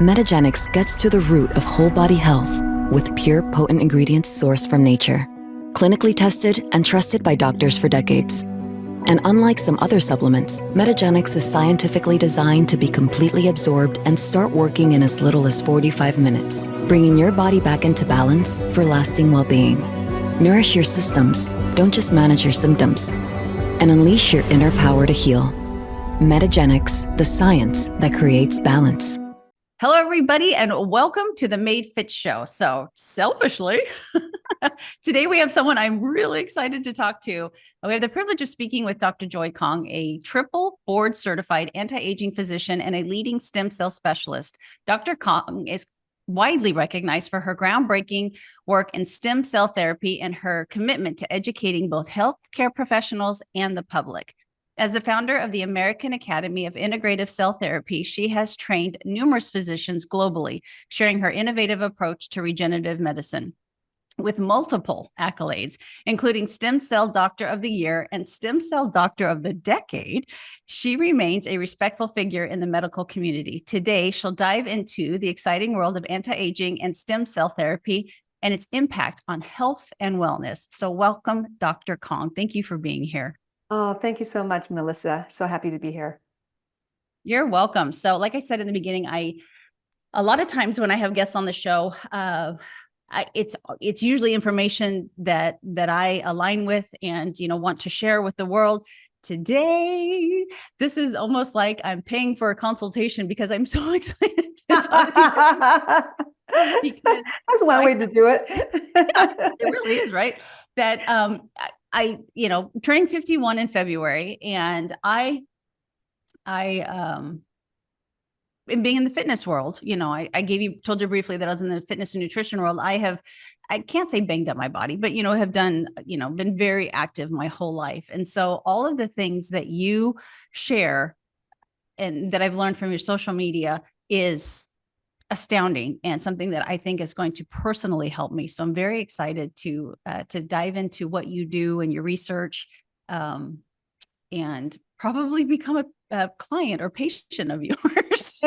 Metagenics gets to the root of whole body health with pure, potent ingredients sourced from nature, clinically tested and trusted by doctors for decades. And unlike some other supplements, Metagenics is scientifically designed to be completely absorbed and start working in as little as 45 minutes, bringing your body back into balance for lasting well-being. Nourish your systems, don't just manage your symptoms, and unleash your inner power to heal. Metagenics, the science that creates balance. Hello, everybody, and welcome to the MADE Fitz Show. So selfishly, today we have someone I'm really excited to talk to. We have the privilege of speaking with Dr. Joy Kong, a triple board certified anti-aging physician and a leading stem cell specialist. Dr. Kong is widely recognized for her groundbreaking work in stem cell therapy and her commitment to educating both healthcare professionals and the public. As the founder of the American Academy of Integrative Cell Therapy, she has trained numerous physicians globally, sharing her innovative approach to regenerative medicine. With multiple accolades, including Stem Cell Doctor of the Year and Stem Cell Doctor of the Decade, she remains a respectful figure in the medical community. Today, she'll dive into the exciting world of anti-aging and stem cell therapy and its impact on health and wellness. So welcome, Dr. Kong. Thank you for being here. Oh, thank you so much, Melissa. So happy to be here. You're welcome. So like I said in the beginning, a lot of times when I have guests on the show, it's usually information that I align with and, want to share with the world. Today, this is almost like I'm paying for a consultation because I'm so excited to talk to you. That's one way to do it. It really is, right? That I turning 51 in February, and I being in the fitness world, I told you briefly that I was in the fitness and nutrition world. I can't say banged up my body, but, have done, been very active my whole life. And so all of the things that you share and that I've learned from your social media is astounding and something that I think is going to personally help me. So I'm very excited to dive into what you do and your research, and probably become a client or patient of yours.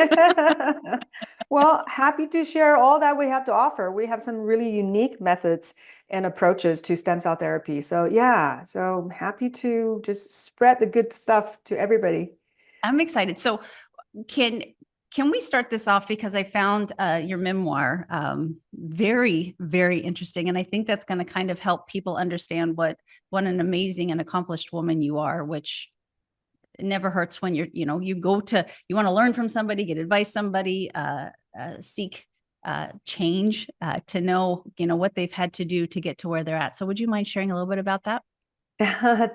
Well, happy to share all that we have to offer. We have some really unique methods and approaches to stem cell therapy. So yeah, so happy to just spread the good stuff to everybody. I'm excited. So can we start this off, because I found your memoir very, very interesting. And I think that's going to kind of help people understand what an amazing and accomplished woman you are, which never hurts when you want to learn from somebody, get advice, somebody, seek change, to know, what they've had to do to get to where they're at. So would you mind sharing a little bit about that?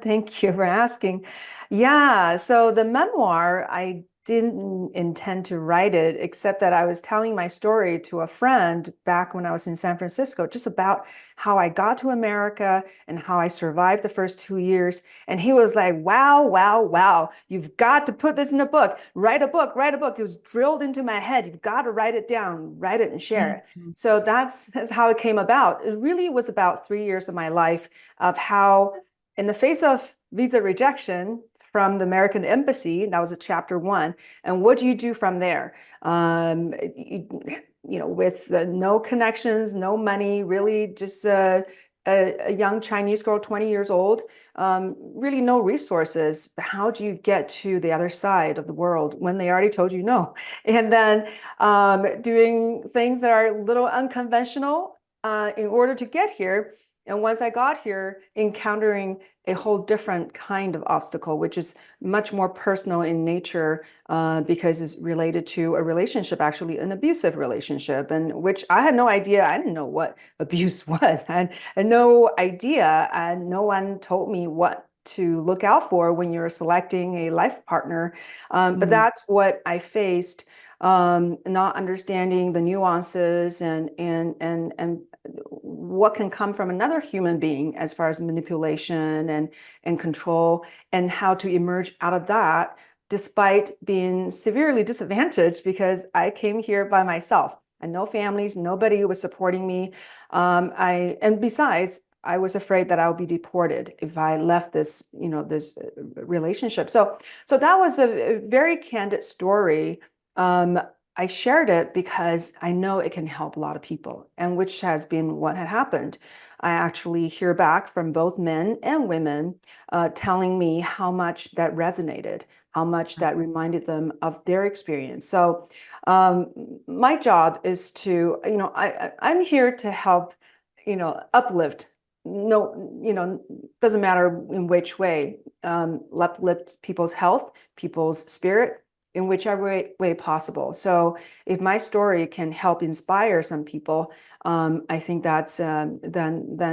Thank you for asking. Yeah, so the memoir, I didn't intend to write it, except that I was telling my story to a friend back when I was in San Francisco, just about how I got to America and how I survived the first 2 years. And he was like, wow, wow, wow, you've got to put this in a book. Write a book, write a book. It was drilled into my head. You've got to write it down, write it and share it. So that's how it came about. It really was about 3 years of my life of how, in the face of visa rejection from the American Embassy, that was a chapter 1. And what do you do from there? With no connections, no money, really just a young Chinese girl, 20 years old, really no resources. How do you get to the other side of the world when they already told you no? And then doing things that are a little unconventional in order to get here. And once I got here, encountering a whole different kind of obstacle, which is much more personal in nature, because it's related to a relationship, actually an abusive relationship, and which I had no idea. I didn't know what abuse was. I had no idea, and no one told me what to look out for when you're selecting a life partner. But that's what I faced, not understanding the nuances and what can come from another human being as far as manipulation and control, and how to emerge out of that despite being severely disadvantaged, because I came here by myself and no families, nobody was supporting me. And besides, I was afraid that I would be deported if I left this, this relationship. So that was a very candid story. I shared it because I know it can help a lot of people, and which has been what had happened. I actually hear back from both men and women telling me how much that resonated, how much that reminded them of their experience. So um, my job is to, I'm here to help, uplift. No, doesn't matter in which way, uplift people's health, people's spirit, in whichever way possible. So if my story can help inspire some people, I think that's then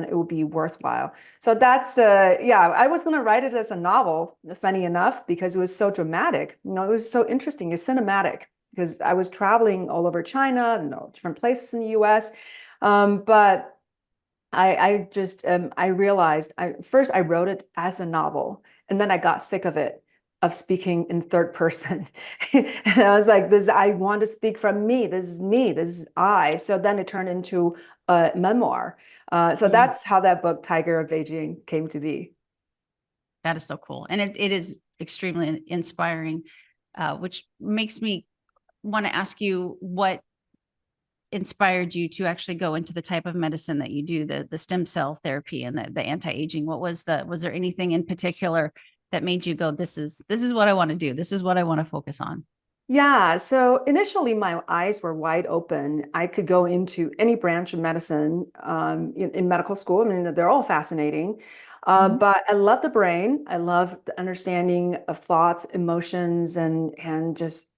it will be worthwhile. So that's yeah. I was going to write it as a novel, funny enough, because it was so dramatic. It was so interesting. It's cinematic because I was traveling all over China and different places in the U.S. But I just I realized first I wrote it as a novel, and then I got sick of it, of speaking in third person. And I was like, this, I want to speak from me. This is me. This is I. So then it turned into a memoir. So Mm, that's how that book, Tiger of Beijing, came to be. that is so cool. And it is extremely inspiring, which makes me want to ask you what inspired you to actually go into the type of medicine that you do, the stem cell therapy and the anti-aging. Was there anything in particular that made you go, this is what I want to do, this is what I want to focus on? Yeah, so initially my eyes were wide open. I could go into any branch of medicine in medical school. I mean, they're all fascinating. Mhm. But I love the brain. I love the understanding of thoughts, emotions, and just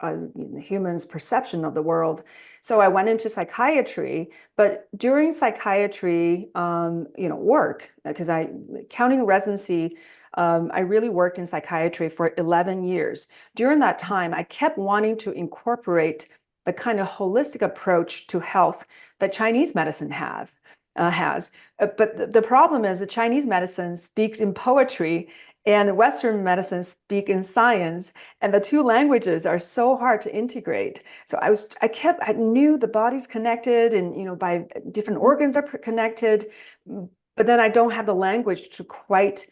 humans' perception of the world. So I went into psychiatry. But during psychiatry, work, because I counting residency, I really worked in psychiatry for 11 years. During that time, I kept wanting to incorporate the kind of holistic approach to health that Chinese medicine has. But the problem is that Chinese medicine speaks in poetry and Western medicine speak in science, and the two languages are so hard to integrate. So I knew the body's connected, and by different organs are connected, but then I don't have the language to quite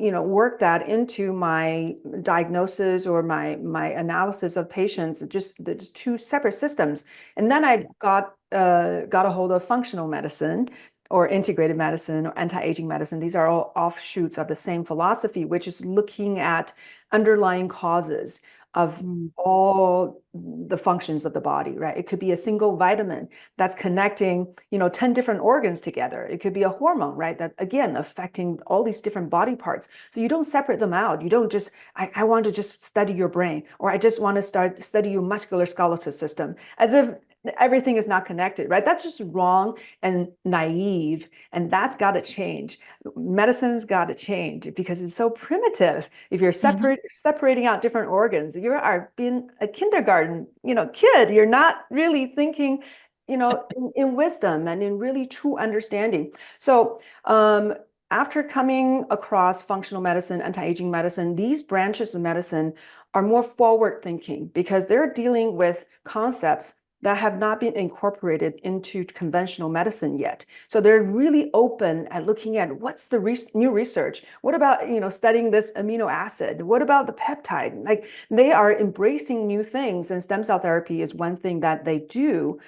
work that into my diagnosis or my analysis of patients. Just the two separate systems. And then I got a hold of functional medicine or integrated medicine or anti-aging medicine. These are all offshoots of the same philosophy, which is looking at underlying causes of Mm. all the functions of the body, right? It could be a single vitamin that's connecting, 10 different organs together. It could be a hormone, right? That again, affecting all these different body parts. So you don't separate them out. You don't just, I want to just study your brain, or I just want to study your musculoskeletal system, as if everything is not connected, right? That's just wrong and naive. And that's got to change. Medicine's got to change because it's so primitive. If you're Mhm. separating out different organs, you are being a kindergarten, kid. You're not really thinking, in wisdom and in really true understanding. So after coming across functional medicine, anti-aging medicine, these branches of medicine are more forward thinking because they're dealing with concepts that have not been incorporated into conventional medicine yet. So they're really open at looking at what's the new research. What about, studying this amino acid? What about the peptide? Like they are embracing new things, and stem cell therapy is one thing that they do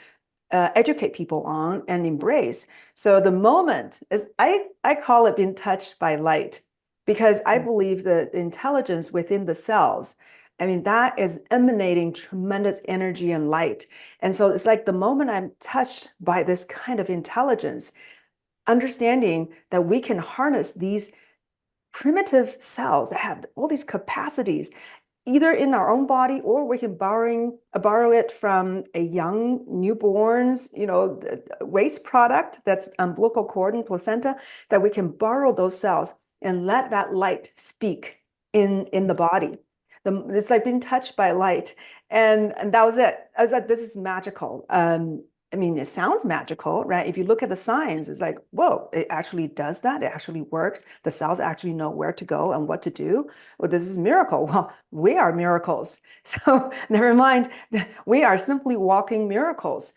educate people on and embrace. So the moment is, I call it being touched by light, because I believe that intelligence within the cells, I mean, that is emanating tremendous energy and light. And so it's like the moment I'm touched by this kind of intelligence, understanding that we can harness these primitive cells that have all these capacities either in our own body, or we can borrow it from a young newborn's, waste product that's umbilical cord and placenta, that we can borrow those cells and let that light speak in the body. It's like being touched by light. And that was it. I was like, this is magical. I mean, it sounds magical, right? If you look at the signs, it's like, whoa, it actually does that. It actually works. The cells actually know where to go and what to do. Well, this is a miracle. Well, we are miracles. So never mind, we are simply walking miracles.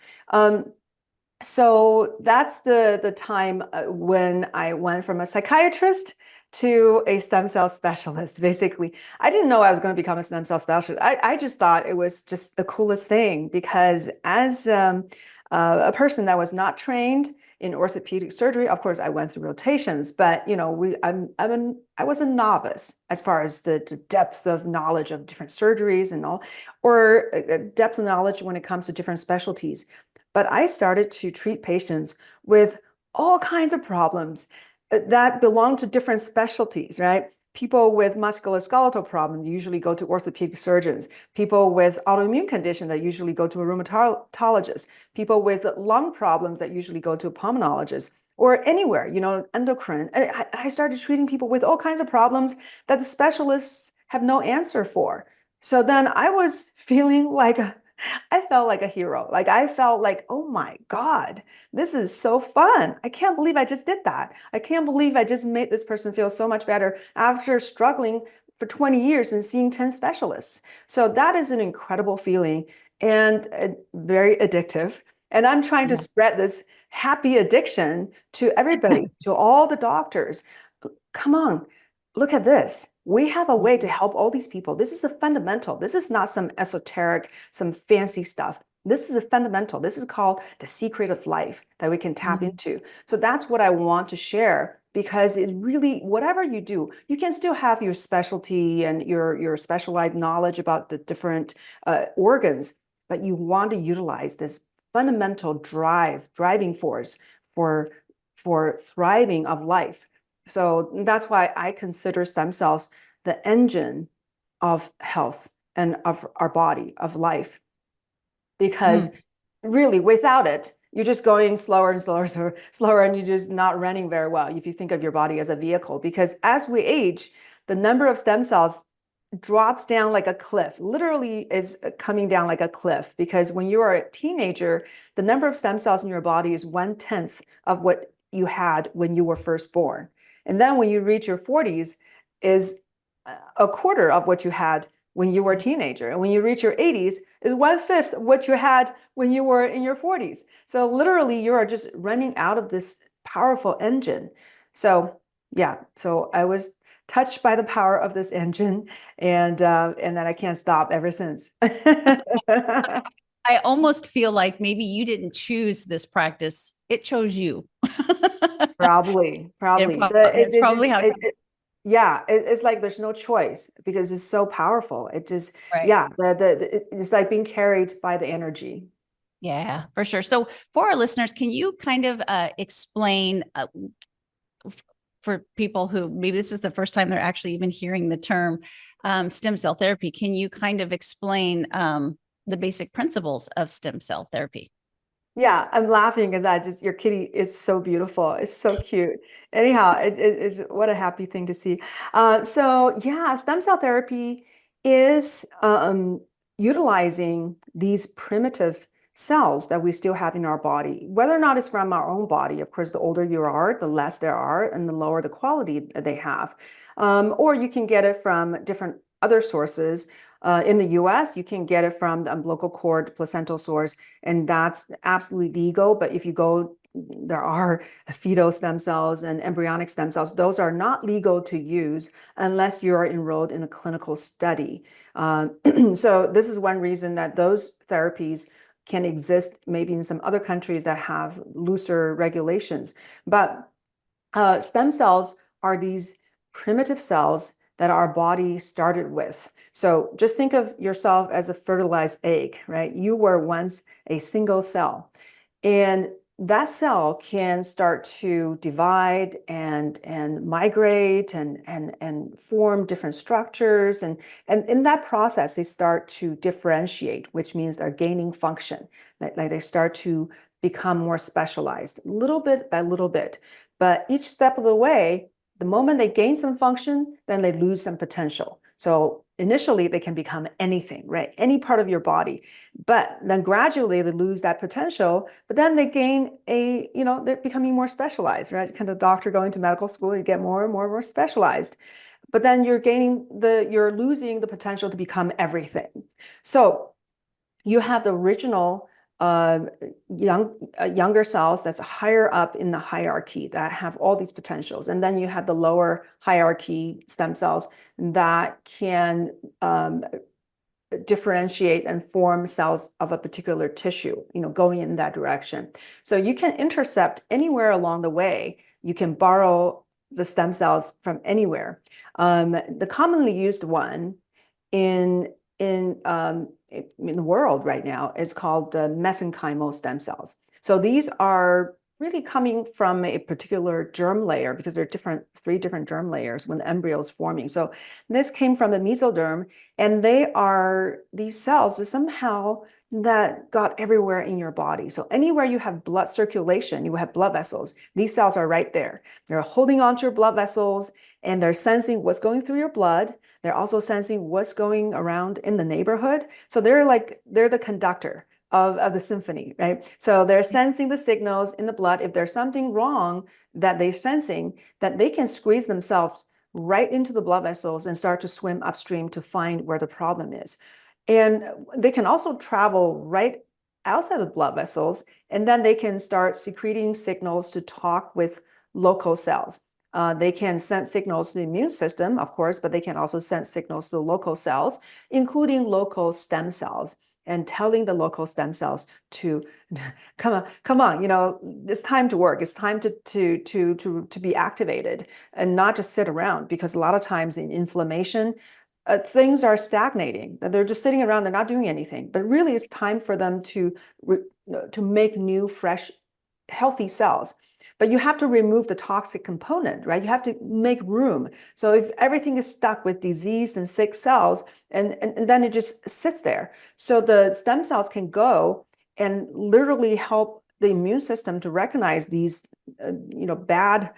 So that's the time when I went from a psychiatrist to a stem cell specialist, basically. I didn't know I was going to become a stem cell specialist. I just thought it was just the coolest thing because as a person that was not trained in orthopedic surgery, of course, I went through rotations, but you know, I was a novice as far as the depth of knowledge of different surgeries and all, or depth of knowledge when it comes to different specialties. But I started to treat patients with all kinds of problems that belong to different specialties, right? People with musculoskeletal problems usually go to orthopedic surgeons. People with autoimmune condition that usually go to a rheumatologist. People with lung problems that usually go to a pulmonologist or anywhere, you know, endocrine. And I started treating people with all kinds of problems that the specialists have no answer for. So then I was feeling like I felt like a hero. Like I felt like, oh my God, this is so fun. I can't believe I just did that. I can't believe I just made this person feel so much better after struggling for 20 years and seeing 10 specialists. So that is an incredible feeling and very addictive. And I'm trying to spread this happy addiction to everybody, to all the doctors. Come on, look at this. We have a way to help all these people. This is a fundamental. This is not some esoteric, some fancy stuff. This is a fundamental. This is called the secret of life that we can tap into. So that's what I want to share because it really, whatever you do, you can still have your specialty and your specialized knowledge about the different organs, but you want to utilize this fundamental driving force for thriving of life. So that's why I consider stem cells the engine of health and of our body, of life. Because really, without it, you're just going slower and slower, and you're just not running very well if you think of your body as a vehicle. Because as we age, the number of stem cells drops down like a cliff, literally is coming down like a cliff. Because when you are a teenager, the number of stem cells in your body is 1/10 of what you had when you were first born. And then when you reach your 40s, is a quarter of what you had when you were a teenager. And when you reach your 80s, is 1/5 of what you had when you were in your 40s. So literally, you are just running out of this powerful engine. So yeah, so I was touched by the power of this engine, and that I can't stop ever since. I almost feel like maybe you didn't choose this practice. It chose you. Probably. It's probably how. Yeah, it's like there's no choice because it's so powerful. It just, Right. yeah, it's like being carried by the energy. Yeah, for sure. So for our listeners, can you kind of explain for people who maybe this is the first time they're actually even hearing the term stem cell therapy, can you kind of explain the basic principles of stem cell therapy? Yeah, I'm laughing because I just, your kitty is so beautiful. It's so cute. Anyhow, it's what a happy thing to see. So yeah, stem cell therapy is utilizing these primitive cells that we still have in our body, whether or not it's from our own body. Of course, the older you are, the less there are, and the lower the quality they have. Or you can get it from different other sources. In the US, you can get it from the umbilical cord placental source, and that's absolutely legal. But if you go, there are fetal stem cells and embryonic stem cells. Those are not legal to use unless you are enrolled in a clinical study. So this is one reason that those therapies can exist maybe in some other countries that have looser regulations. But stem cells are these primitive cells that our body started with. So just think of yourself as a fertilized egg, right? You were once a single cell. And that cell can start to divide and migrate and form different structures. And in that process, they start to differentiate, which means they're gaining function. Like they start to become more specialized, little bit by little bit. But each step of the way, the moment they gain some function, then they lose some potential. So initially they can become anything, right? Any part of your body. But then gradually they lose that potential, but then they gain they're becoming more specialized, right? Kind of doctor going to medical school, you get more and more specialized. But then you're losing the potential to become everything. So you have the original uh, younger cells that's higher up in the hierarchy that have all these potentials. And then you have the lower hierarchy stem cells that can differentiate and form cells of a particular tissue, going in that direction. So you can intercept anywhere along the way. You can borrow the stem cells from anywhere. The commonly used one in the world right now is called mesenchymal stem cells. So these are really coming from a particular germ layer because there are three different germ layers when the embryo is forming. So this came from the mesoderm, and they are these cells somehow that got everywhere in your body. So anywhere you have blood circulation, you have blood vessels, these cells are right there. They're holding onto your blood vessels, and they're sensing what's going through your blood. They're also sensing what's going around in the neighborhood. So they're the conductor of the symphony, right? So they're sensing the signals in the blood. If there's something wrong that they're sensing, that they can squeeze themselves right into the blood vessels and start to swim upstream to find where the problem is. And they can also travel right outside of the blood vessels, and then they can start secreting signals to talk with local cells. They can send signals to the immune system, of course, but they can also send signals to the local cells, including local stem cells, and telling the local stem cells to come on, it's time to work. It's time to be activated and not just sit around, because a lot of times in inflammation, things are stagnating. They're just sitting around. They're not doing anything. But really, it's time for them to make new, fresh, healthy cells. But you have to remove the toxic component, right? You have to make room. So if everything is stuck with diseased and sick cells, and then it just sits there. So the stem cells can go and literally help the immune system to recognize these, bad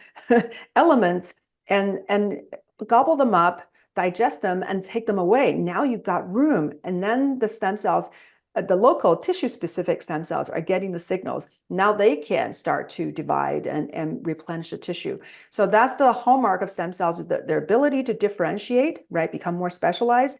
elements and gobble them up, digest them, and take them away. Now you've got room. And then the stem cells, the local tissue-specific stem cells are getting the signals. Now they can start to divide and replenish the tissue. So that's the hallmark of stem cells, is their ability to differentiate, right, become more specialized,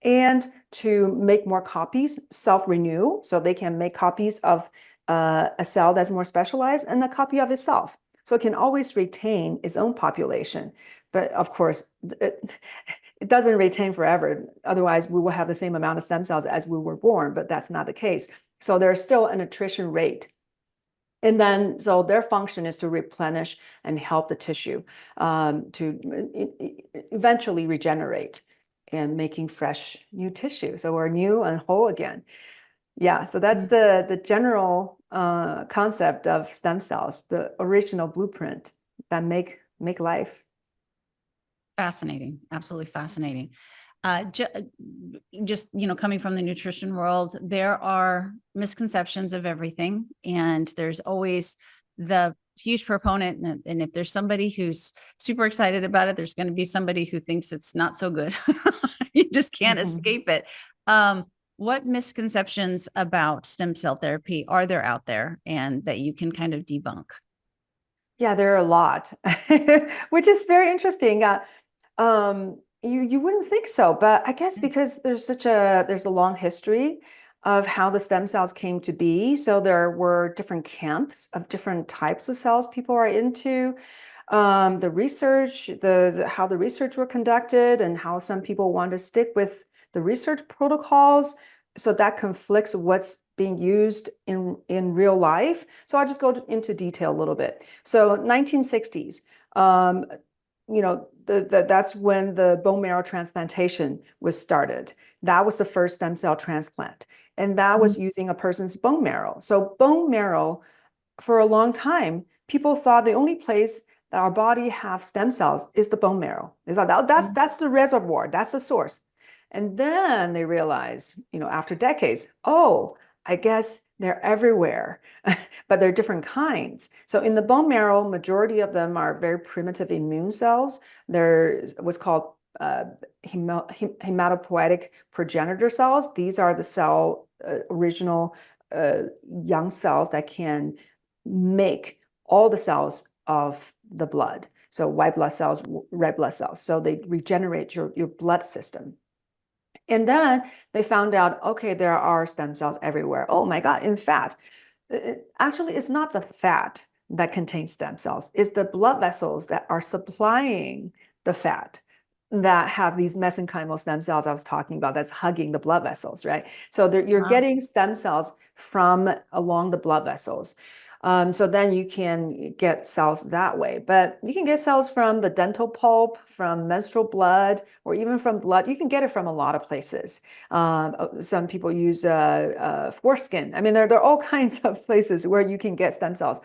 and to make more copies, self-renew, so they can make copies of a cell that's more specialized and a copy of itself. So it can always retain its own population. But of course, it doesn't retain forever. Otherwise, we will have the same amount of stem cells as we were born, but that's not the case. So there's still an attrition rate. And then, so their function is to replenish and help the tissue to eventually regenerate and making fresh new tissue. So we're new and whole again. Yeah, so that's the general concept of stem cells, the original blueprint that make life. Fascinating. Absolutely fascinating. Just, coming from the nutrition world, there are misconceptions of everything. And there's always the huge proponent. And if there's somebody who's super excited about it, there's going to be somebody who thinks it's not so good. You just can't escape it. What misconceptions about stem cell therapy are there out there, and that you can kind of debunk? Yeah, there are a lot, which is very interesting. You wouldn't think so, but I guess because there's a long history of how the stem cells came to be. So there were different camps of different types of cells people are into. The research, how the research were conducted, and how some people want to stick with the research protocols. So that conflicts with what's being used in real life. So I'll just go into detail a little bit. So 1960s, that's when the bone marrow transplantation was started. That was the first stem cell transplant, and that was using a person's bone marrow. So bone marrow, for a long time, people thought the only place that our body have stem cells is the bone marrow. It's like that's the reservoir, that's the source. And then they realize, after decades, oh, I guess they're everywhere, but they're different kinds. So in the bone marrow, majority of them are very primitive immune cells. There's what's called hematopoietic progenitor cells. These are the original young cells that can make all the cells of the blood. So white blood cells, red blood cells. So they regenerate your blood system. And then they found out, okay, there are stem cells everywhere. Oh my God, in fat. Actually, it's not the fat that contains stem cells, it's the blood vessels that are supplying the fat that have these mesenchymal stem cells I was talking about that's hugging the blood vessels, right? So you're Wow. getting stem cells from along the blood vessels. So then you can get cells that way. But you can get cells from the dental pulp, from menstrual blood, or even from blood. You can get it from a lot of places. Some people use foreskin. I mean, there are all kinds of places where you can get stem cells.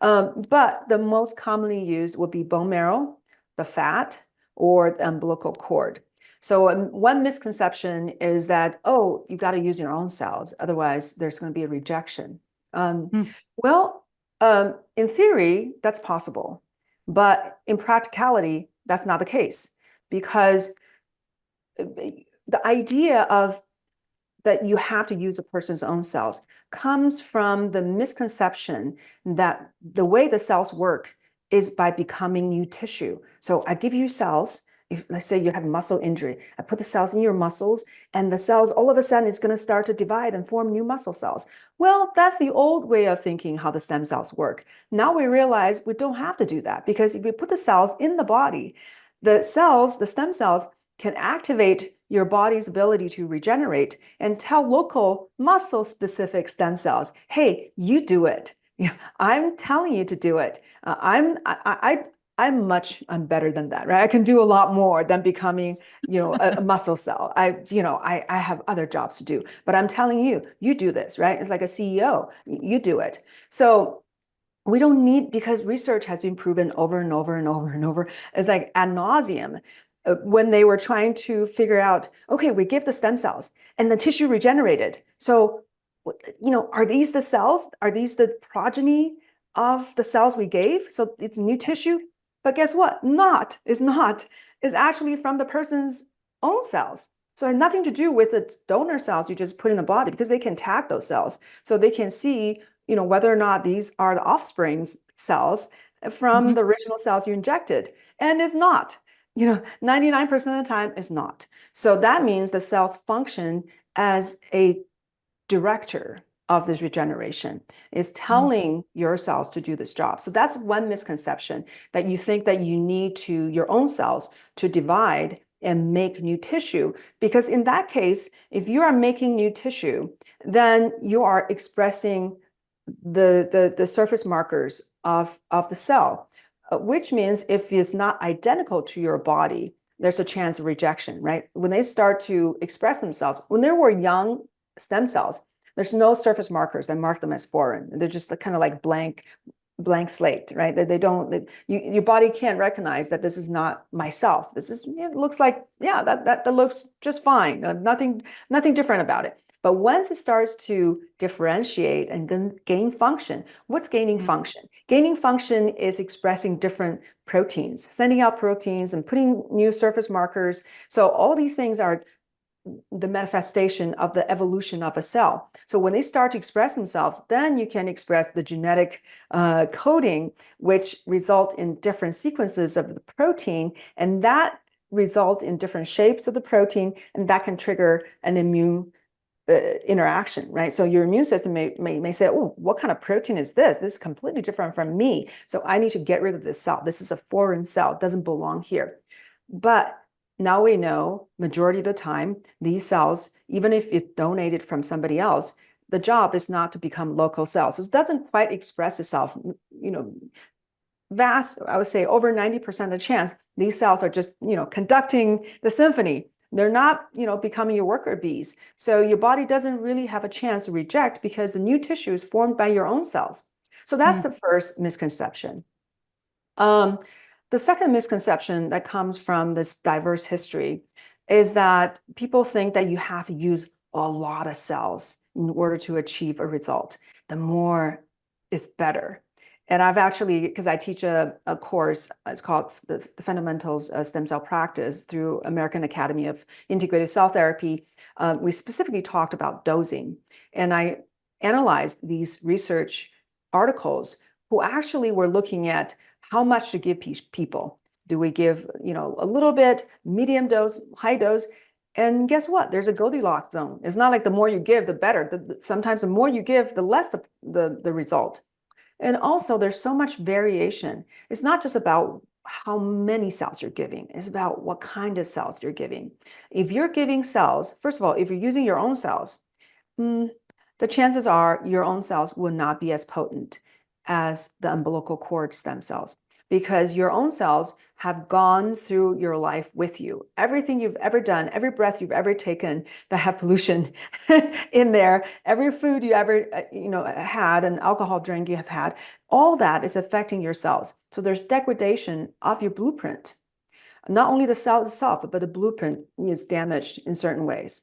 But the most commonly used would be bone marrow, the fat, or the umbilical cord. So one misconception is that, oh, you got to use your own cells. Otherwise, there's going to be a rejection. Hmm. Well, in theory, that's possible. But in practicality, that's not the case. Because the idea of that you have to use a person's own cells comes from the misconception that the way the cells work is by becoming new tissue. So I give you cells. If let's say you have muscle injury, I put the cells in your muscles, and the cells all of a sudden is going to start to divide and form new muscle cells. Well, that's the old way of thinking how the stem cells work. Now we realize we don't have to do that, because if we put the cells in the body, the stem cells can activate your body's ability to regenerate and tell local muscle specific stem cells, hey, you do it. I'm telling you to do it. I'm better than that, right? I can do a lot more than becoming, a muscle cell. I have other jobs to do, but I'm telling you, you do this, right? It's like a CEO, you do it. So we don't need, because research has been proven over and over and over and over. It's like ad nauseum. When they were trying to figure out, okay, we give the stem cells and the tissue regenerated. So, are these the cells? Are these the progeny of the cells we gave? So it's new tissue. But guess what? Not. It's not. It's actually from the person's own cells. So it had nothing to do with the donor cells you just put in the body, because they can tag those cells. So they can see, whether or not these are the offspring's cells from Mhm. the original cells you injected. And it's not. 99% of the time is not. So that means the cells function as a director of this regeneration, is telling your cells to do this job. So that's one misconception, that you think that you need your own cells to divide and make new tissue. Because in that case, if you are making new tissue, then you are expressing the surface markers of the cell, which means if it's not identical to your body, there's a chance of rejection, right? When they start to express themselves, when they were young stem cells, there's no surface markers that mark them as foreign. They're just kind of like blank slate, right? They don't, your body can't recognize that this is not myself. It looks like, yeah, that looks just fine. Nothing different about it. But once it starts to differentiate and then gain function, what's gaining function? Gaining function is expressing different proteins, sending out proteins and putting new surface markers. So all these things are the manifestation of the evolution of a cell. So when they start to express themselves, then you can express the genetic coding, which result in different sequences of the protein, and that result in different shapes of the protein, and that can trigger an immune interaction, right? So your immune system may say, oh, what kind of protein is this? This is completely different from me. So I need to get rid of this cell. This is a foreign cell. It doesn't belong here. But now we know majority of the time, these cells, even if it's donated from somebody else, the job is not to become local cells. It doesn't quite express itself, vast, I would say over 90% of the chance, these cells are just, conducting the symphony. They're not, becoming your worker bees. So your body doesn't really have a chance to reject, because the new tissue is formed by your own cells. So that's the first misconception. The second misconception that comes from this diverse history is that people think that you have to use a lot of cells in order to achieve a result. The more is better. And I've actually, because I teach a course, it's called the Fundamentals of Stem Cell Practice through American Academy of Integrated Cell Therapy. We specifically talked about dosing. And I analyzed these research articles who actually were looking at how much to give people. Do we give, a little bit, medium dose, high dose? And guess what? There's a Goldilocks zone. It's not like the more you give, the better. Sometimes the more you give, the less the result. And also, there's so much variation. It's not just about how many cells you're giving, it's about what kind of cells you're giving. If you're giving cells, first of all, if you're using your own cells, the chances are your own cells will not be as potent as the umbilical cord stem cells because your own cells have gone through your life with you. Everything you've ever done, every breath you've ever taken that have pollution in there, every food you ever had, an alcohol drink you have had, all that is affecting your cells. So there's degradation of your blueprint. Not only the cell itself, but the blueprint is damaged in certain ways.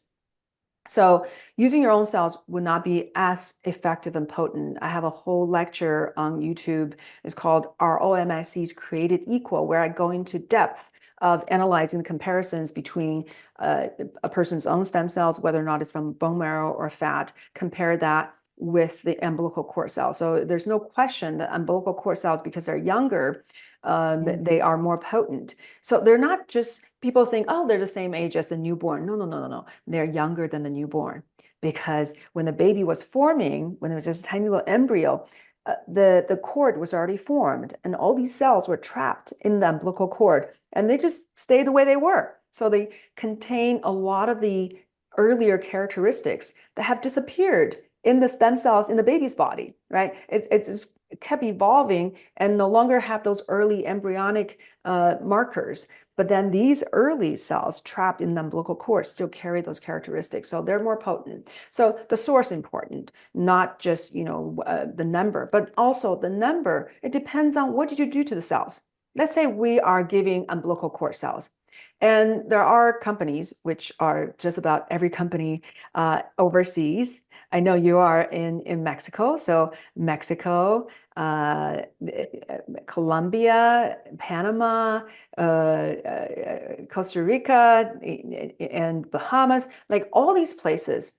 So using your own cells would not be as effective and potent. I have a whole lecture on YouTube. It's called Are All MSCs Created Equal, where I go into depth of analyzing the comparisons between a person's own stem cells, whether or not it's from bone marrow or fat, compare that with the umbilical cord cells. So there's no question that umbilical cord cells, because they're younger, they are more potent. So they're not just, people think, oh, they're the same age as the newborn. No, no, no, no, no. They're younger than the newborn because when the baby was forming, when it was just a tiny little embryo, the cord was already formed and all these cells were trapped in the umbilical cord and they just stayed the way they were. So they contain a lot of the earlier characteristics that have disappeared in the stem cells in the baby's body, right? It's kept evolving and no longer have those early embryonic markers. But then these early cells trapped in the umbilical cord still carry those characteristics. So they're more potent. So the source important, not just, the number, but also the number. It depends on what did you do to the cells. Let's say we are giving umbilical cord cells. And there are companies, which are just about every company overseas. I know you are in Mexico. So Mexico, Colombia, Panama, Costa Rica, and Bahamas, like all these places,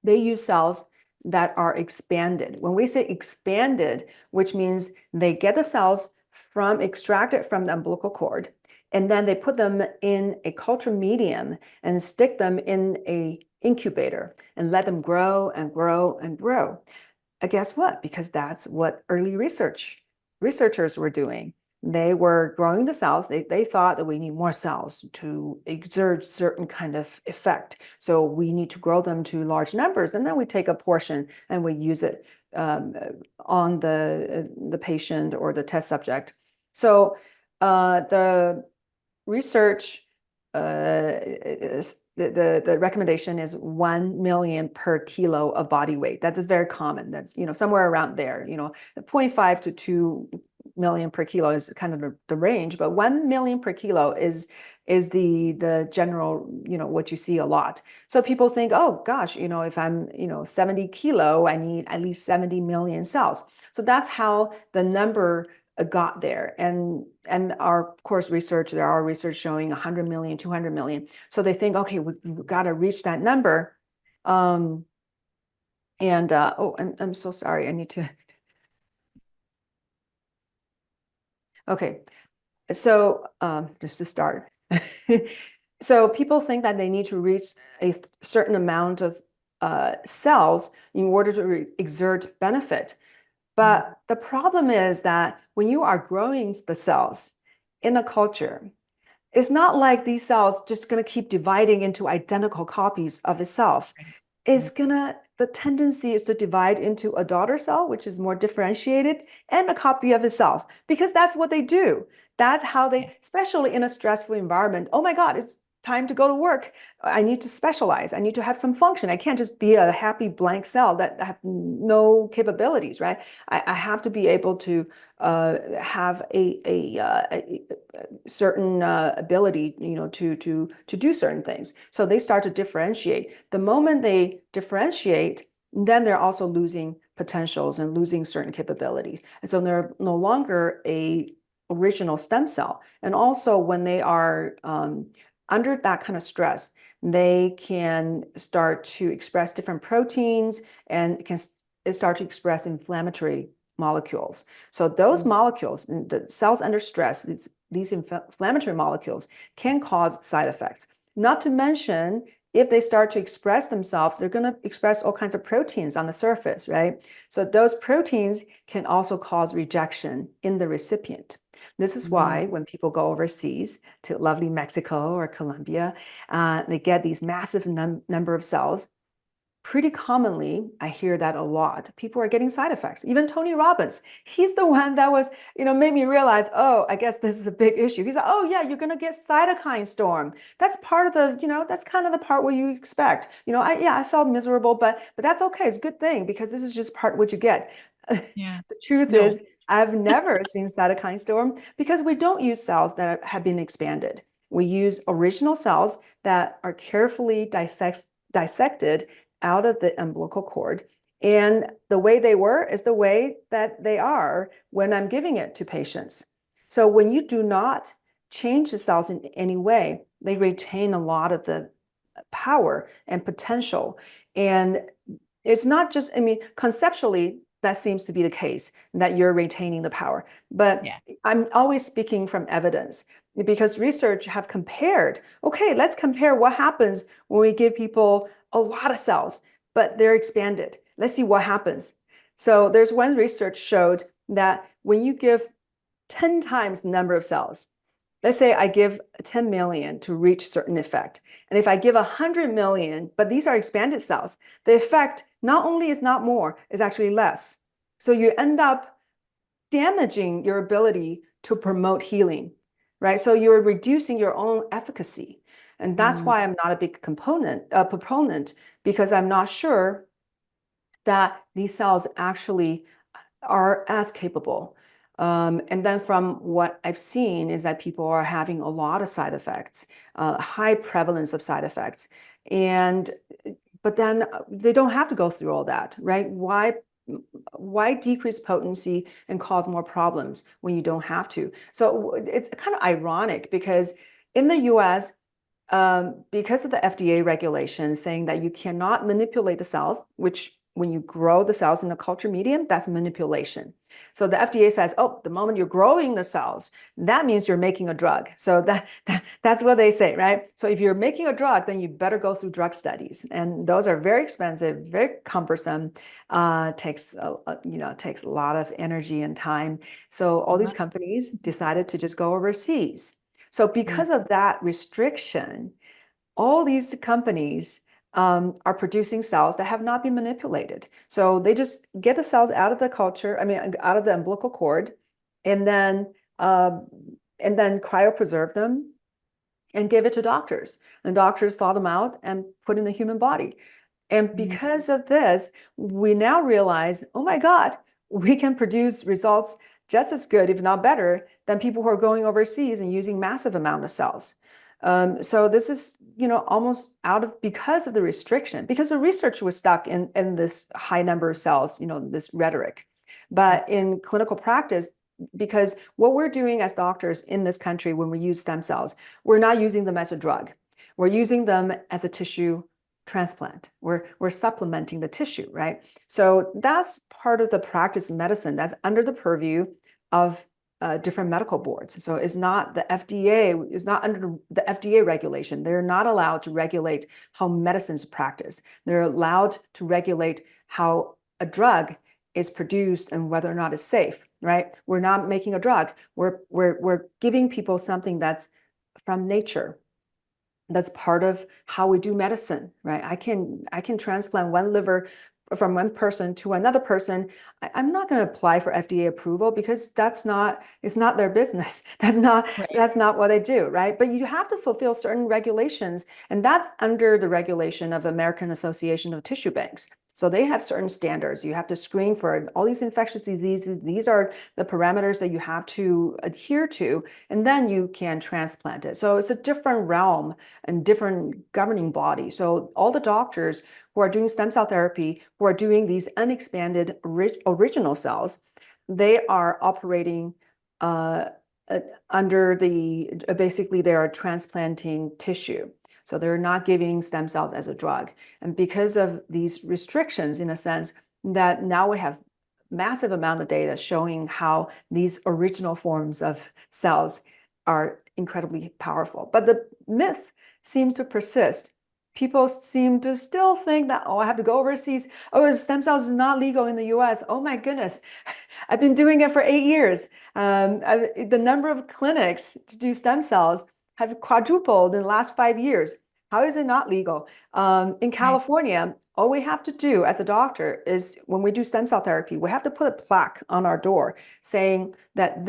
they use cells that are expanded. When we say expanded, which means they get the cells extracted from the umbilical cord, and then they put them in a culture medium and stick them in a incubator and let them grow and grow and grow. And guess what? Because that's what early researchers were doing. They were growing the cells. They thought that we need more cells to exert certain kind of effect. So we need to grow them to large numbers. And then we take a portion and we use it on the patient or the test subject. So the research, the recommendation is 1 million per kilo of body weight. That's very common. That's, somewhere around there, 0.5 to 2 million per kilo is kind of the range, but 1 million per kilo is the general, what you see a lot. So people think, oh gosh, if I'm, 70 kilo, I need at least 70 million cells. So that's how the number got there. And our, of course, there are research showing 100 million, 200 million. So they think, okay, we've got to reach that number. Oh, I'm so sorry. I need to. Okay. So just to start. So people think that they need to reach a certain amount of cells in order to exert benefit. But the problem is that when you are growing the cells in a culture, it's not like these cells just going to keep dividing into identical copies of itself. The tendency is to divide into a daughter cell, which is more differentiated, and a copy of itself, because that's what they do. That's how they, especially in a stressful environment. Oh my God, it's time to go to work. I need to specialize. I need to have some function. I can't just be a happy blank cell that have no capabilities, right? I have to be able to have a certain ability, to do certain things. So they start to differentiate. The moment they differentiate, then they're also losing potentials and losing certain capabilities. And so they're no longer a original stem cell. And also when they are under that kind of stress, they can start to express different proteins and can start to express inflammatory molecules. So those molecules, the cells under stress, these inflammatory molecules can cause side effects. Not to mention, if they start to express themselves, they're going to express all kinds of proteins on the surface, right? So those proteins can also cause rejection in the recipient. This is why when people go overseas to lovely Mexico or Colombia, they get these massive number of cells. Pretty commonly, I hear that a lot. People are getting side effects. Even Tony Robbins, he's the one that was, made me realize, oh, I guess this is a big issue. He's like, oh yeah, you're gonna get cytokine storm. That's part of the, that's kind of the part where you expect. I felt miserable, but that's okay. It's a good thing because this is just part of what you get. Yeah. The truth No. is, I've never seen cytokine storm because we don't use cells that have been expanded. We use original cells that are carefully dissected out of the umbilical cord. And the way they were is the way that they are when I'm giving it to patients. So when you do not change the cells in any way, they retain a lot of the power and potential. And it's not just, conceptually, that seems to be the case, that you're retaining the power. But Yeah. I'm always speaking from evidence because research have compared, okay, let's compare what happens when we give people a lot of cells, but they're expanded. Let's see what happens. So there's one research showed that when you give 10 times the number of cells, let's say I give 10 million to reach certain effect. And if I give 100 million, but these are expanded cells, the effect not only is not more, is actually less. So you end up damaging your ability to promote healing, right? So you're reducing your own efficacy. And that's why I'm not a big proponent, because I'm not sure that these cells actually are as capable. And then from what I've seen is that people are having a lot of side effects, high prevalence of side effects. But then they don't have to go through all that, right? Why decrease potency and cause more problems when you don't have to? So it's kind of ironic because in the US, because of the FDA regulations saying that you cannot manipulate the cells, which when you grow the cells in a culture medium, that's manipulation. So the FDA says, oh, the moment you're growing the cells, that means you're making a drug. So that's what they say, right? So if you're making a drug, then you better go through drug studies. And those are very expensive, very cumbersome, takes a lot of energy and time. So all these companies decided to just go overseas. So because of that restriction, all these companies are producing cells that have not been manipulated. So they just get the cells out of the culture, out of the umbilical cord, and then cryopreserve them and give it to doctors. And doctors thaw them out and put in the human body. And because of this, we now realize, oh my God, we can produce results just as good, if not better, than people who are going overseas and using massive amount of cells. So this is, almost because of the restriction, because the research was stuck in this high number of cells, this rhetoric. But in clinical practice, because what we're doing as doctors in this country when we use stem cells, we're not using them as a drug. We're using them as a tissue transplant. We're supplementing the tissue, right? So that's part of the practice of medicine that's under the purview of different medical boards. So it's not the FDA, it's not under the FDA regulation. They're not allowed to regulate how medicine's practiced. They're allowed to regulate how a drug is produced and whether or not it's safe, right? We're not making a drug. We're giving people something that's from nature. That's part of how we do medicine, right? I can transplant one liver from one person to another person. I'm not going to apply for FDA approval because it's not their business. That's not what they do, right? But you have to fulfill certain regulations, and that's under the regulation of American Association of Tissue Banks. So they have certain standards. You have to screen for all these infectious diseases. These are the parameters that you have to adhere to, and then you can transplant it. So it's a different realm and different governing body. So all the doctors who are doing stem cell therapy, who are doing these unexpanded original cells, they are operating under basically they are transplanting tissue. So they're not giving stem cells as a drug. And because of these restrictions, in a sense, that now we have massive amount of data showing how these original forms of cells are incredibly powerful. But the myth seems to persist. People seem to still think that, oh, I have to go overseas. Oh, stem cells is not legal in the US. Oh my goodness. I've been doing it for 8 years. The number of clinics to do stem cells have quadrupled in the last 5 years. How is it not legal? In California, all we have to do as a doctor is when we do stem cell therapy, we have to put a plaque on our door saying that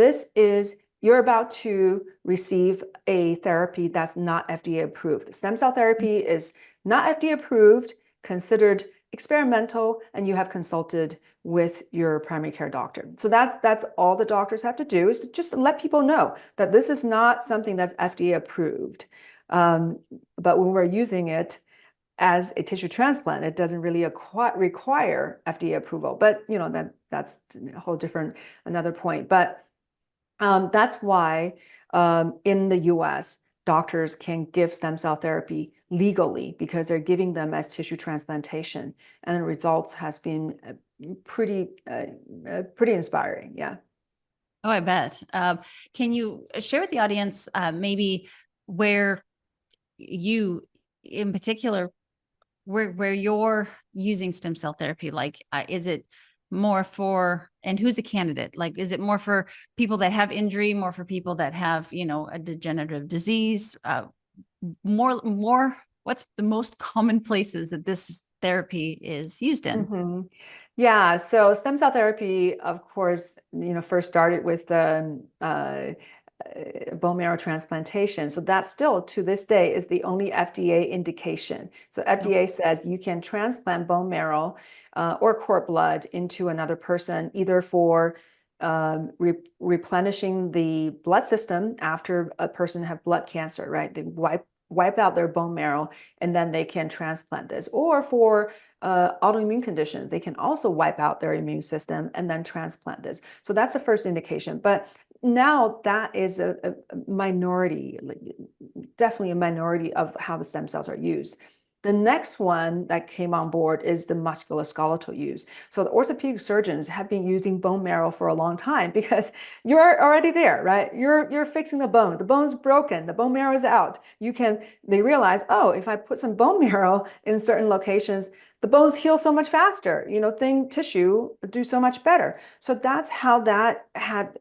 you're about to receive a therapy that's not FDA approved. Stem cell therapy is not FDA approved, considered experimental, and you have consulted with your primary care doctor. So that's all the doctors have to do, is to just let people know that this is not something that's FDA approved. But when we're using it as a tissue transplant, it doesn't really require FDA approval. But that's a whole different another point. But that's why in the US, doctors can give stem cell therapy legally because they're giving them as tissue transplantation, and the results has been pretty inspiring. Yeah. Oh, I bet. Can you share with the audience maybe where you, in particular, where you're using stem cell therapy? Like, is it more for, and who's a candidate? Like, is it more for people that have injury, more for people that have, a degenerative disease? More, what's the most common places that this therapy is used in? Mm-hmm. Yeah, so stem cell therapy, of course, first started with bone marrow transplantation. So that still, to this day, is the only FDA indication. So FDA says you can transplant bone marrow or cord blood into another person, either for replenishing the blood system after a person have blood cancer, right? They wipe out their bone marrow, and then they can transplant this. Or for autoimmune conditions, they can also wipe out their immune system and then transplant this. So that's the first indication. But now that is a minority, definitely a minority of how the stem cells are used. The next one that came on board is the musculoskeletal use. So the orthopedic surgeons have been using bone marrow for a long time because you're already there, right? You're fixing the bone. The bone's broken. The bone marrow is out. They realize, oh, if I put some bone marrow in certain locations, the bones heal so much faster. Tissue do so much better. So that's how that had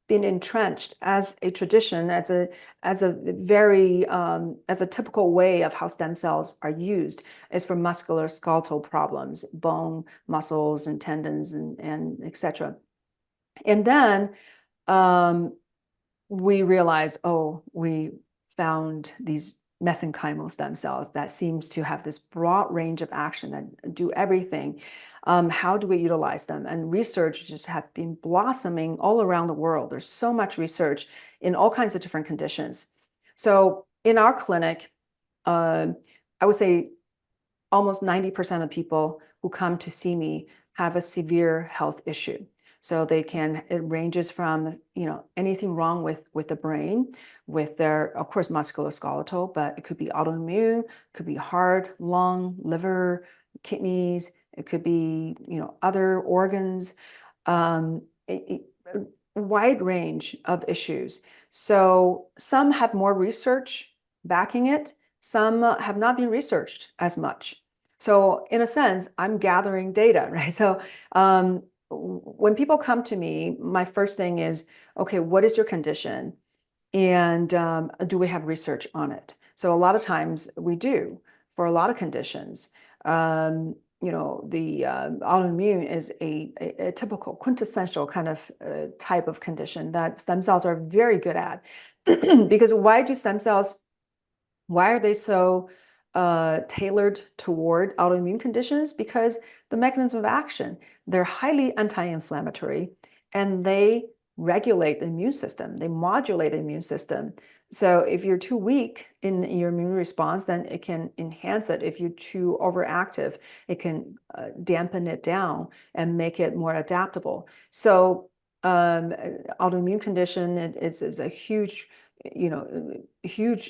been entrenched as a tradition, as a typical way of how stem cells are used, is for musculoskeletal problems, bone, muscles, and tendons, and etc. And then we realized, oh, we found these mesenchymal stem cells that seems to have this broad range of action that do everything. How do we utilize them? And research just have been blossoming all around the world. There's so much research in all kinds of different conditions. So in our clinic, I would say almost 90% of people who come to see me have a severe health issue. So it ranges from, anything wrong with the brain, with their, of course, musculoskeletal, but it could be autoimmune, could be heart, lung, liver, kidneys, it could be, other organs, a wide range of issues. So some have more research backing it, some have not been researched as much. So in a sense, I'm gathering data, right? So when people come to me, my first thing is, okay, what is your condition? And do we have research on it? So a lot of times we do for a lot of conditions. The autoimmune is a typical quintessential kind of type of condition that stem cells are very good at. Because why are they so tailored toward autoimmune conditions? Because the mechanism of action, they're highly anti-inflammatory, and they regulate the immune system. They modulate the immune system. So if you're too weak in your immune response, then it can enhance it. If you're too overactive, it can dampen it down and make it more adaptable. So autoimmune condition is a huge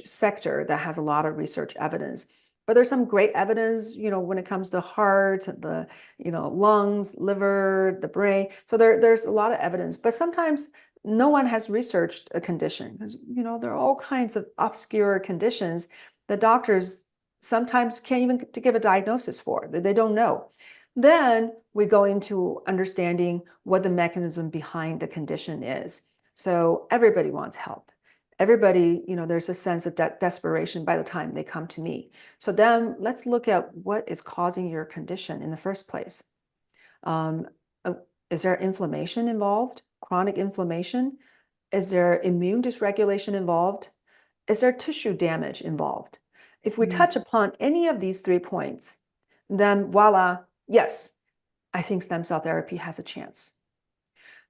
sector that has a lot of research evidence. But there's some great evidence, when it comes to heart, the, lungs, liver, the brain. So there's a lot of evidence, but sometimes no one has researched a condition because, there are all kinds of obscure conditions the doctors sometimes can't even to give a diagnosis for. They don't know. Then we go into understanding what the mechanism behind the condition is. So everybody wants help. Everybody, there's a sense of desperation by the time they come to me. So then let's look at what is causing your condition in the first place. Um, is there inflammation involved? Chronic inflammation? Is there immune dysregulation involved? Is there tissue damage involved? If we touch upon any of these 3 points, then voila, yes, I think stem cell therapy has a chance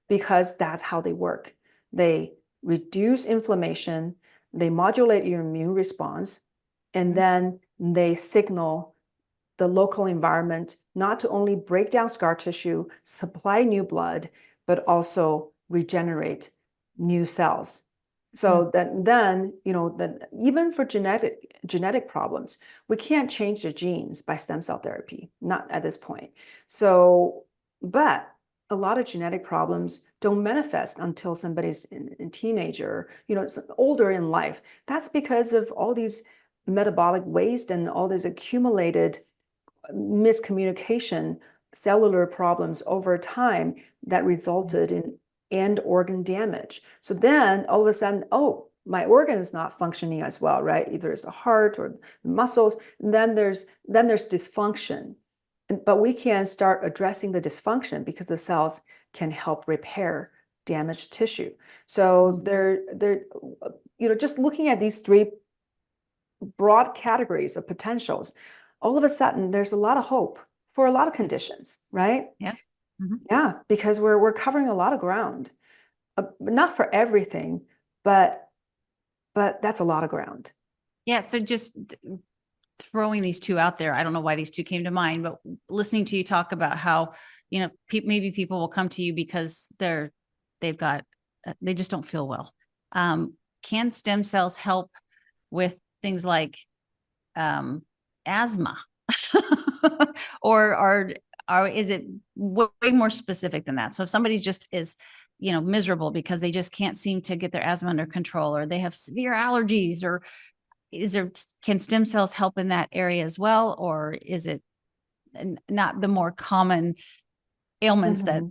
because that's how they work. They reduce inflammation, they modulate your immune response, and then they signal the local environment not to only break down scar tissue, supply new blood, but also regenerate new cells. So then even for genetic problems, we can't change the genes by stem cell therapy, not at this point. So, but a lot of genetic problems don't manifest until somebody's a teenager, older in life. That's because of all these metabolic waste and all this accumulated miscommunication, cellular problems over time that resulted in end organ damage. So then all of a sudden, oh, my organ is not functioning as well, right? Either it's the heart or the muscles. And then there's dysfunction. But we can start addressing the dysfunction because the cells can help repair damaged tissue. So just looking at these 3 broad categories of potentials, all of a sudden there's a lot of hope for a lot of conditions, right? Yeah. Yeah, because we're covering a lot of ground, not for everything, but that's a lot of ground. Yeah. So just throwing these 2 out there, I don't know why these 2 came to mind, but listening to you talk about how, maybe people will come to you because they just don't feel well. Can stem cells help with things like asthma? or is it way more specific than that? So if somebody just is, miserable because they just can't seem to get their asthma under control, or they have severe allergies, or can stem cells help in that area as well? Or is it not the more common ailments that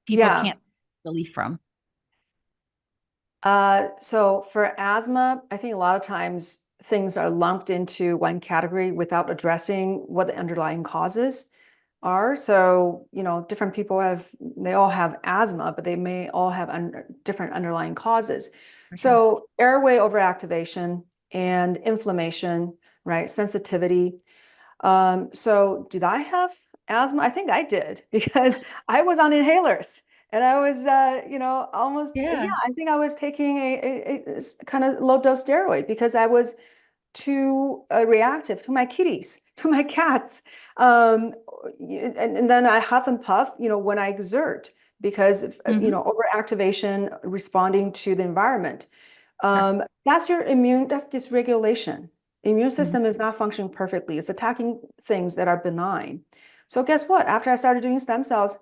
people can't relief from? So for asthma, I think a lot of times things are lumped into one category without addressing what the underlying causes are. So, different people they all have asthma, but they may all have different underlying causes. Okay. So airway overactivation and inflammation, right? Sensitivity. So did I have asthma? I think I did because I was on inhalers. And I was, almost, I think I was taking a kind of low dose steroid because I was too reactive to my kitties, to my cats. And then I huff and puff, when I exert because, overactivation responding to the environment. That's dysregulation. Immune system is not functioning perfectly. It's attacking things that are benign. So guess what? After I started doing stem cells,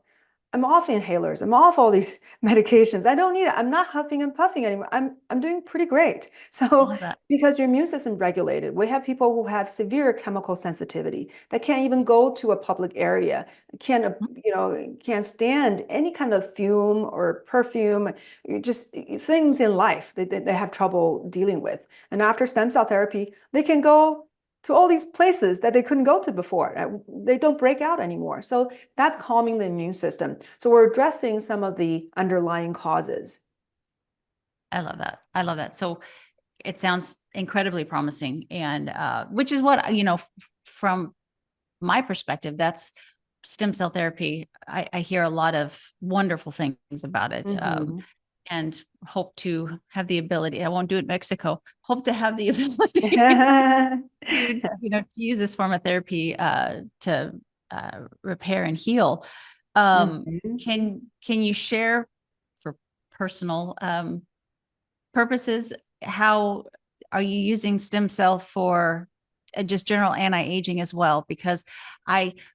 I'm off inhalers. I'm off all these medications. I don't need it. I'm not huffing and puffing anymore. I'm doing pretty great. So because your immune system regulated, we have people who have severe chemical sensitivity that can't even go to a public area, can't stand any kind of fume or perfume, just things in life that they have trouble dealing with. And after stem cell therapy, they can go to all these places that they couldn't go to before. They don't break out anymore. So that's calming the immune system. So we're addressing some of the underlying causes. I love that. I love that. So it sounds incredibly promising. And which is what, from my perspective, that's stem cell therapy. I hear a lot of wonderful things about it. And hope to have the ability. I won't do it in Mexico. Hope to have the ability to use this form of therapy to repair and heal. Can you share for personal purposes, how are you using stem cell for just general anti-aging as well? Because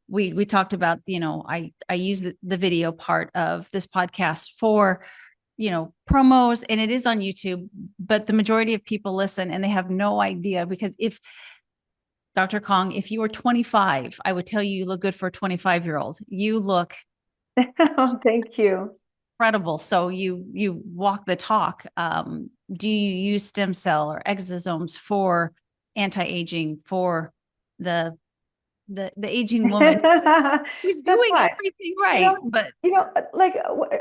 we talked about, I use the video part of this podcast for promos, and it is on YouTube, but the majority of people listen and they have no idea, because if Dr. Kong, if you were 25, I would tell you look good for a 25-year-old. You look Thank you. incredible. So you walk the talk. Do you use stem cell or exosomes for anti-aging, for the the aging woman who's That's doing right. everything You right? know, But like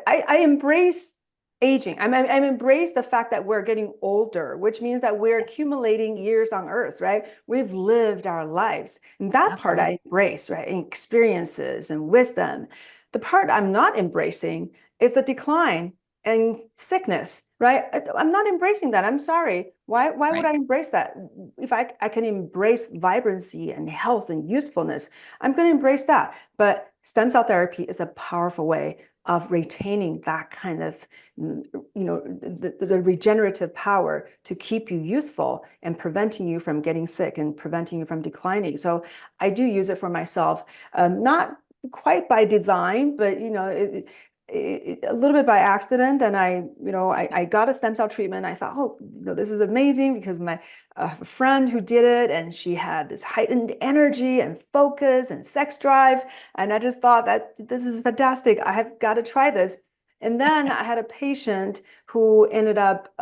I embrace aging. I embrace the fact that we're getting older, which means that we're accumulating years on Earth, right? We've lived our lives, and that part absolutely I embrace, right? And experiences and wisdom. The part I'm not embracing is the decline and sickness, right? I'm not embracing that. I'm sorry. Why would right. I embrace that? If I can embrace vibrancy and health and usefulness, I'm going to embrace that. But stem cell therapy is a powerful way of retaining that kind of, the regenerative power to keep you useful and preventing you from getting sick and preventing you from declining. So I do use it for myself, not quite by design, but a little bit by accident. And I got a stem cell treatment. I thought, oh, this is amazing because my a friend who did it, and she had this heightened energy and focus and sex drive. And I just thought that this is fantastic. I have got to try this. And then I had a patient who ended up,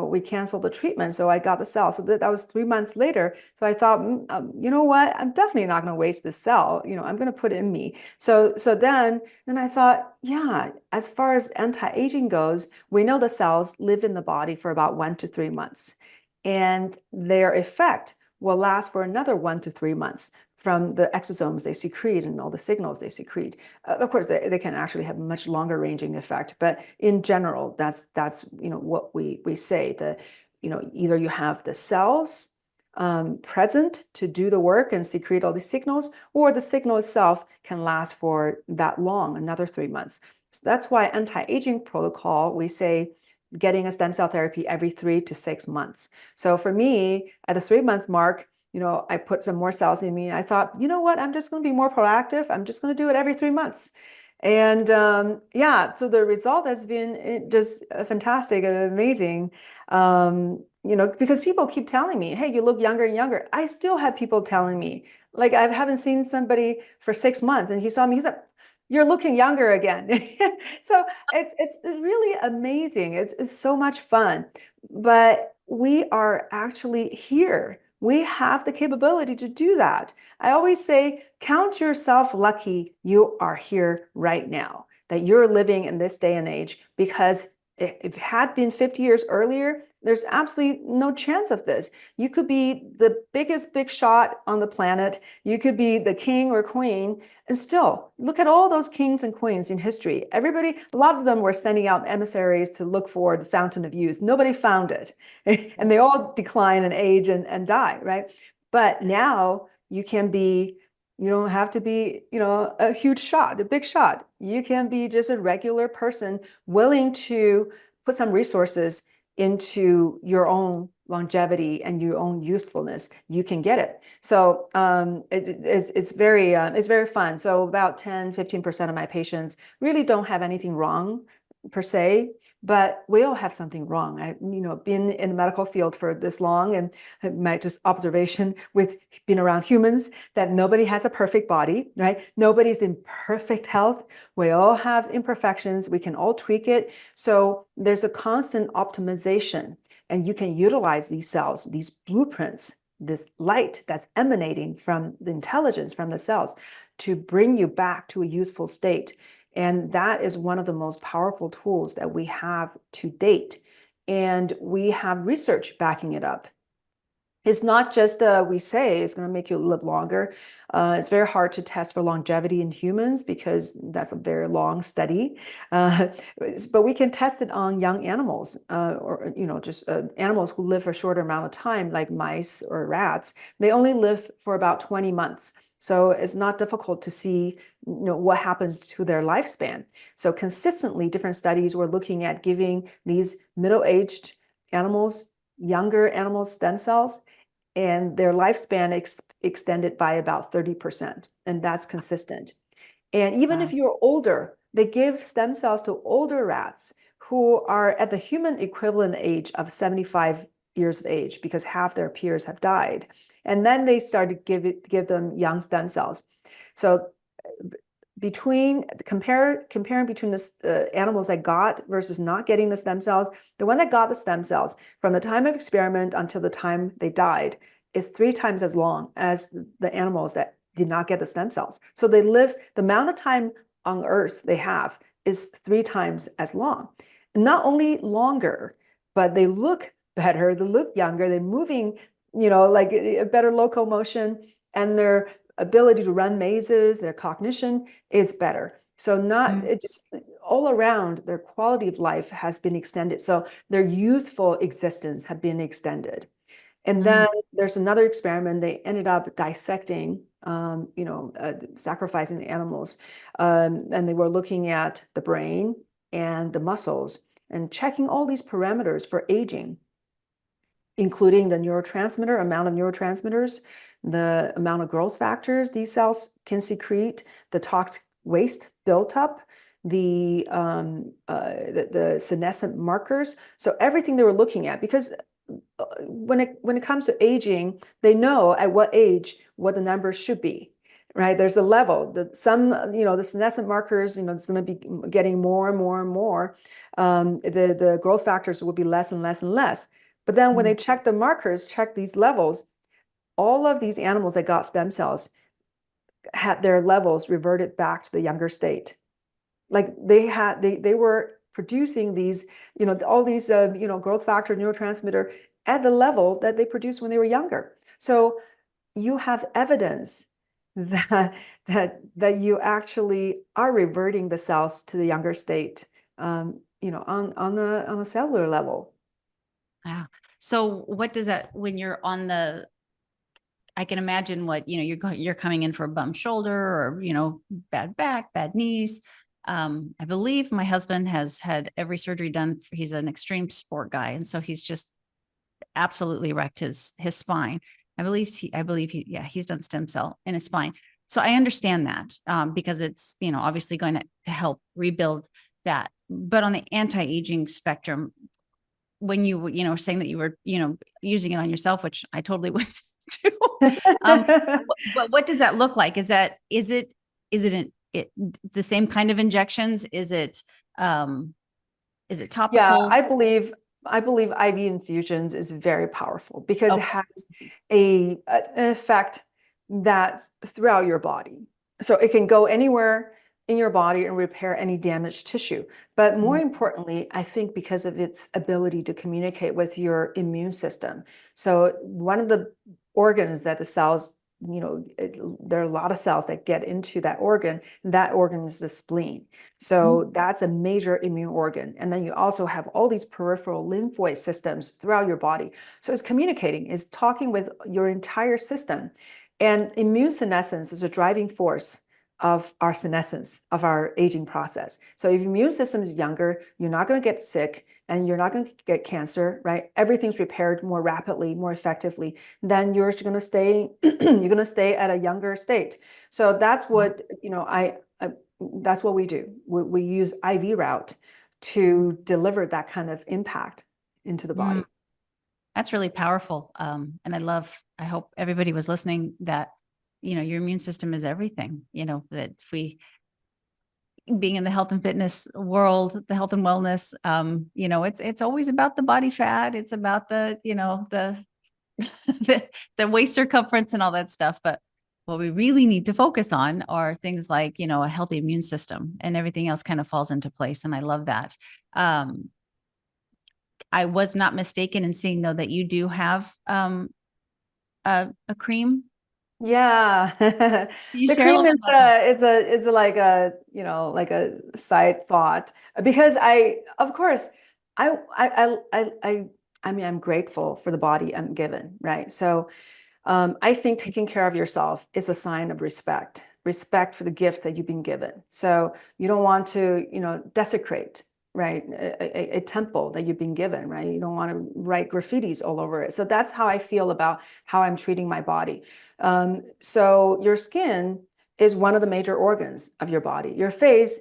we canceled the treatment. So I got the cell. So that was 3 months later. So I thought, you know what? I'm definitely not going to waste this cell. I'm going to put it in me. So then I thought, yeah, as far as anti-aging goes, we know the cells live in the body for about 1 to 3 months, and their effect will last for another 1 to 3 months from the exosomes they secrete and all the signals they secrete. Of course, they can actually have a much longer ranging effect, but in general, that's what we say. Either you have the cells present to do the work and secrete all these signals, or the signal itself can last for that long, another 3 months. So that's why anti-aging protocol, we say getting a stem cell therapy every 3 to 6 months. So for me, at the 3 month mark, I put some more cells in me. And I thought, you know what? I'm just going to be more proactive. I'm just going to do it every 3 months. And yeah, so the result has been just fantastic and amazing. Because people keep telling me, hey, you look younger and younger. I still have people telling me, like, I haven't seen somebody for 6 months and he saw me, he said, you're looking younger again. So it's really amazing. It's so much fun. But we are actually here. We have the capability to do that. I always say, count yourself lucky you are here right now, that you're living in this day and age, because if it had been 50 years earlier, there's absolutely no chance of this. You could be the biggest big shot on the planet. You could be the king or queen. And still, look at all those kings and queens in history. Everybody, a lot of them were sending out emissaries to look for the fountain of youth. Nobody found it. And they all decline and age and die, right? But now you can be, you don't have to be, a huge shot, a big shot. You can be just a regular person willing to put some resources into your own longevity and your own youthfulness. You can get it. So it's very fun. So about 10-15% of my patients really don't have anything wrong per se, but we all have something wrong. I've been in the medical field for this long, and my just observation with being around humans, that nobody has a perfect body, right? Nobody's in perfect health. We all have imperfections. We can all tweak it. So there's a constant optimization, and you can utilize these cells, these blueprints, this light that's emanating from the intelligence from the cells to bring you back to a youthful state. And that is one of the most powerful tools that we have to date. And we have research backing it up. It's not just we say it's going to make you live longer. It's very hard to test for longevity in humans because that's a very long study. But we can test it on young animals, or just animals who live for a shorter amount of time, like mice or rats. They only live for about 20 months. So it's not difficult to see what happens to their lifespan. So consistently, different studies were looking at giving these middle-aged animals, younger animals, stem cells, and their lifespan extended by about 30%. And that's consistent. And even if Wow. you're older, they give stem cells to older rats who are at the human equivalent age of 75 years of age, because half their peers have died. And then they started to give them young stem cells. So comparing between the animals that got versus not getting the stem cells, the one that got the stem cells from the time of experiment until the time they died is 3 times as long as the animals that did not get the stem cells. So they live, the amount of time on Earth they have is 3 times as long. Not only longer, but they look better, they look younger, they're moving, like a better locomotion, and their ability to run mazes, their cognition is better. So it just all around, their quality of life has been extended. So their youthful existence have been extended. And then there's another experiment. They ended up dissecting, sacrificing the animals. And they were looking at the brain and the muscles and checking all these parameters for aging, including the neurotransmitter, amount of neurotransmitters, the amount of growth factors these cells can secrete, the toxic waste built up, the senescent markers. So everything they were looking at, because when it comes to aging, they know at what age what the numbers should be, right? There's a level. The senescent markers, it's going to be getting more and more and more. The growth factors will be less and less and less. But then when they check the markers, check these levels, all of these animals that got stem cells had their levels reverted back to the younger state. Like they were producing these, all these, growth factor, neurotransmitter at the level that they produced when they were younger. So you have evidence that you actually are reverting the cells to the younger state, on the cellular level. Wow. So what does that, when you're on the, I can imagine what, you're coming in for a bum shoulder or, bad back, bad knees. I believe my husband has had every surgery done. He's an extreme sport guy. And so he's just absolutely wrecked his spine. I believe he's done stem cell in his spine. So I understand that, because it's, obviously going to help rebuild that. But on the anti-aging spectrum, when you were saying that you were, using it on yourself, which I totally would do. But what does that look like? Is it the same kind of injections? Is it topical? Yeah, I believe IV infusions is very powerful because it has an effect that's throughout your body. So it can go anywhere in your body and repair any damaged tissue. But more importantly, I think because of its ability to communicate with your immune system. So one of the organs that the cells, there are a lot of cells that get into that organ. That organ is the spleen. So that's a major immune organ. And then you also have all these peripheral lymphoid systems throughout your body. So it's communicating, it's talking with your entire system. And immune senescence is a driving force of our senescence, of our aging process. So if your immune system is younger, you're not going to get sick and you're not going to get cancer, right? Everything's repaired more rapidly, more effectively. Then you're going to stay, you're going to stay at a younger state. So that's what, that's what we do. We use IV route to deliver that kind of impact into the body. That's really powerful. And I hope everybody was listening that, your immune system is everything, that being in the health and fitness world, the health and wellness, it's always about the body fat. It's about the waist circumference and all that stuff. But what we really need to focus on are things like, a healthy immune system, and everything else kind of falls into place. And I love that. I was not mistaken in seeing though, that you do have, a cream. Yeah, the cream is like a like a side thought, because I'm grateful for the body I'm given, right? So I think taking care of yourself is a sign of respect for the gift that you've been given. So you don't want to desecrate, right, a temple that you've been given, right? You don't want to write graffitis all over it. So that's how I feel about how I'm treating my body. So your skin is one of the major organs of your body. Your face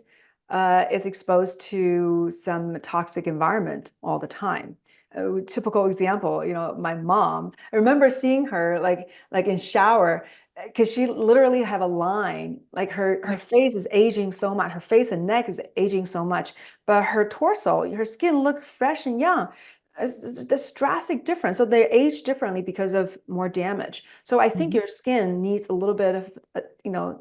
is exposed to some toxic environment all the time. a typical example, my mom, I remember seeing her like in shower, because she literally have a line, like her Right. face is aging so much, her face and neck is aging so much, but her torso, her skin looked fresh and young. It's this drastic difference. So they age differently because of more damage. So I think Mhm. your skin needs a little bit of,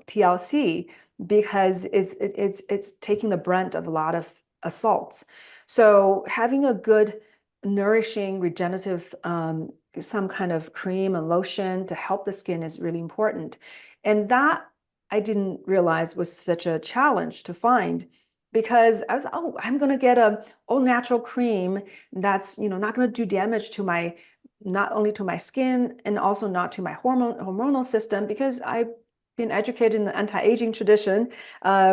TLC, because it's taking the brunt of a lot of assaults. So having a good, nourishing, regenerative, some kind of cream and lotion to help the skin is really important. And that I didn't realize was such a challenge to find, because I was, oh, I'm going to get a all natural cream that's, not going to do damage to my, not only to my skin and also not to my hormonal system, because I've been educated in the anti-aging tradition,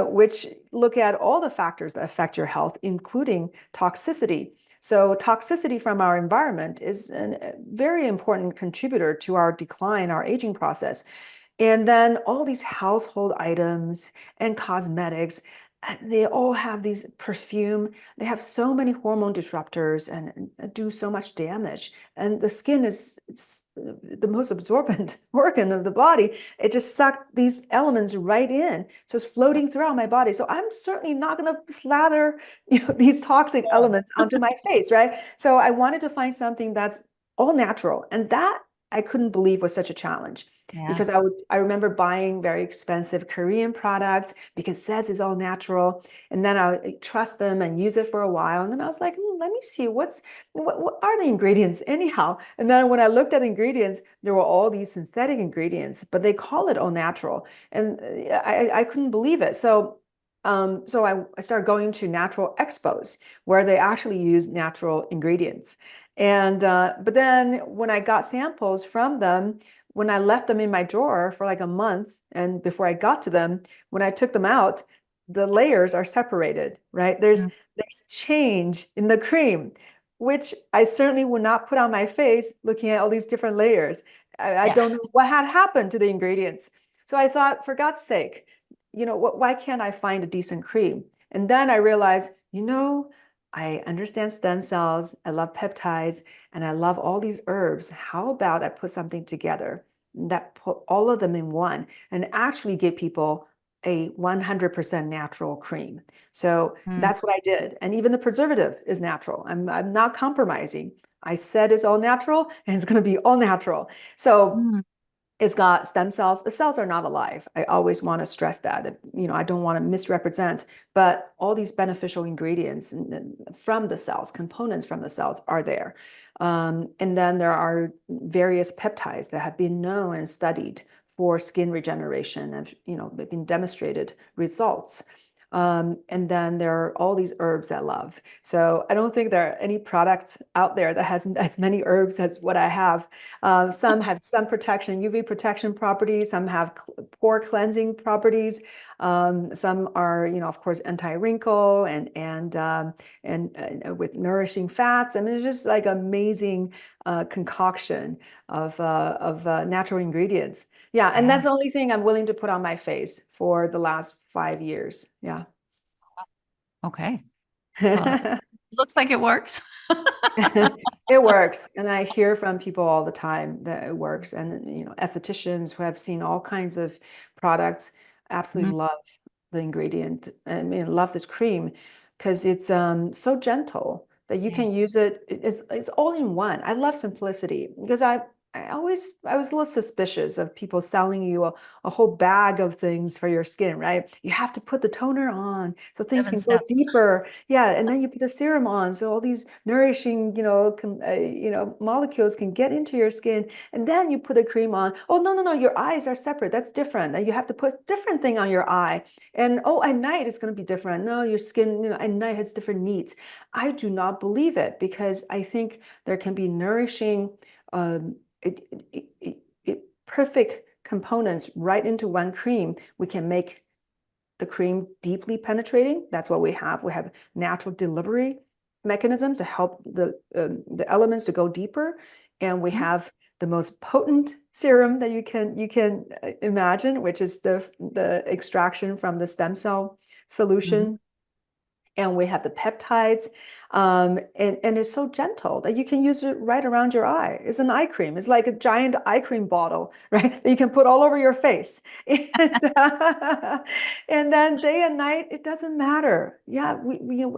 which look at all the factors that affect your health, including toxicity. So toxicity from our environment is a very important contributor to our decline, our aging process. And then all these household items and cosmetics, they all have these perfume. They have so many hormone disruptors and do so much damage. And the skin is it's the most absorbent organ of the body. It just sucked these elements right in. So it's floating throughout my body. So I'm certainly not going to slather, these toxic elements onto my face, right? So I wanted to find something that's all natural. And that I couldn't believe was such a challenge, Yeah. because I remember buying very expensive Korean products because it says it's all natural, and then I trust them and use it for a while, and then I was like, let me see what are the ingredients anyhow. And then when I looked at the ingredients, there were all these synthetic ingredients, but they call it all natural, and I couldn't believe it. So I started going to natural expos where they actually use natural ingredients. And but then when I got samples from them, when I left them in my drawer for like a month, and before I got to them, when I took them out, the layers are separated, right? Mm. There's change in the cream, which I certainly would not put on my face looking at all these different layers. I Yeah. don't know what had happened to the ingredients. So I thought, for God's sake, why can't I find a decent cream? And then I realized, I understand stem cells, I love peptides, and I love all these herbs. How about I put something together that put all of them in one and actually give people a 100% natural cream? So Mm. that's what I did. And even the preservative is natural. I'm not compromising. I said it's all natural, and it's going to be all natural. So Mm. it's got stem cells. The cells are not alive. I always want to stress that. I don't want to misrepresent, but all these beneficial ingredients from the cells, components from the cells are there. And then there are various peptides that have been known and studied for skin regeneration, and they've been demonstrated results. And then there are all these herbs I love. So I don't think there are any products out there that has as many herbs as what I have. Some have sun protection, UV protection properties. Some have pore cleansing properties. Some are, of course, anti-wrinkle and with nourishing fats. I mean, it's just like amazing concoction of natural ingredients. Yeah, and Yeah. that's the only thing I'm willing to put on my face for the last 5 years. Yeah. Okay. Well, looks like it works. It works. And I hear from people all the time that it works. And, estheticians who have seen all kinds of products Mhm. absolutely love the ingredient. I mean, love this cream because it's so gentle that you Yeah. can use it. It's all in one. I love simplicity because I was a little suspicious of people selling you a whole bag of things for your skin, right? You have to put the toner on so things 7 can go steps. deeper. Yeah, and then you put the serum on so all these nourishing, molecules can get into your skin, and then you put a cream on. Oh, no, no, no, your eyes are separate. That's different. And you have to put different thing on your eye. And oh, at night it's going to be different. No, your skin, at night has different needs. I do not believe it, because I think there can be nourishing um, perfect components right into one cream. We can make the cream deeply penetrating. That's what we have. We have natural delivery mechanisms to help the elements to go deeper, and we Mhm. have the most potent serum that you can imagine, which is the extraction from the stem cell Mhm. solution. And we have the peptides, and it's so gentle that you can use it right around your eye. It's an eye cream. It's like a giant eye cream bottle, right? That you can put all over your face. And then day and night, it doesn't matter. Yeah,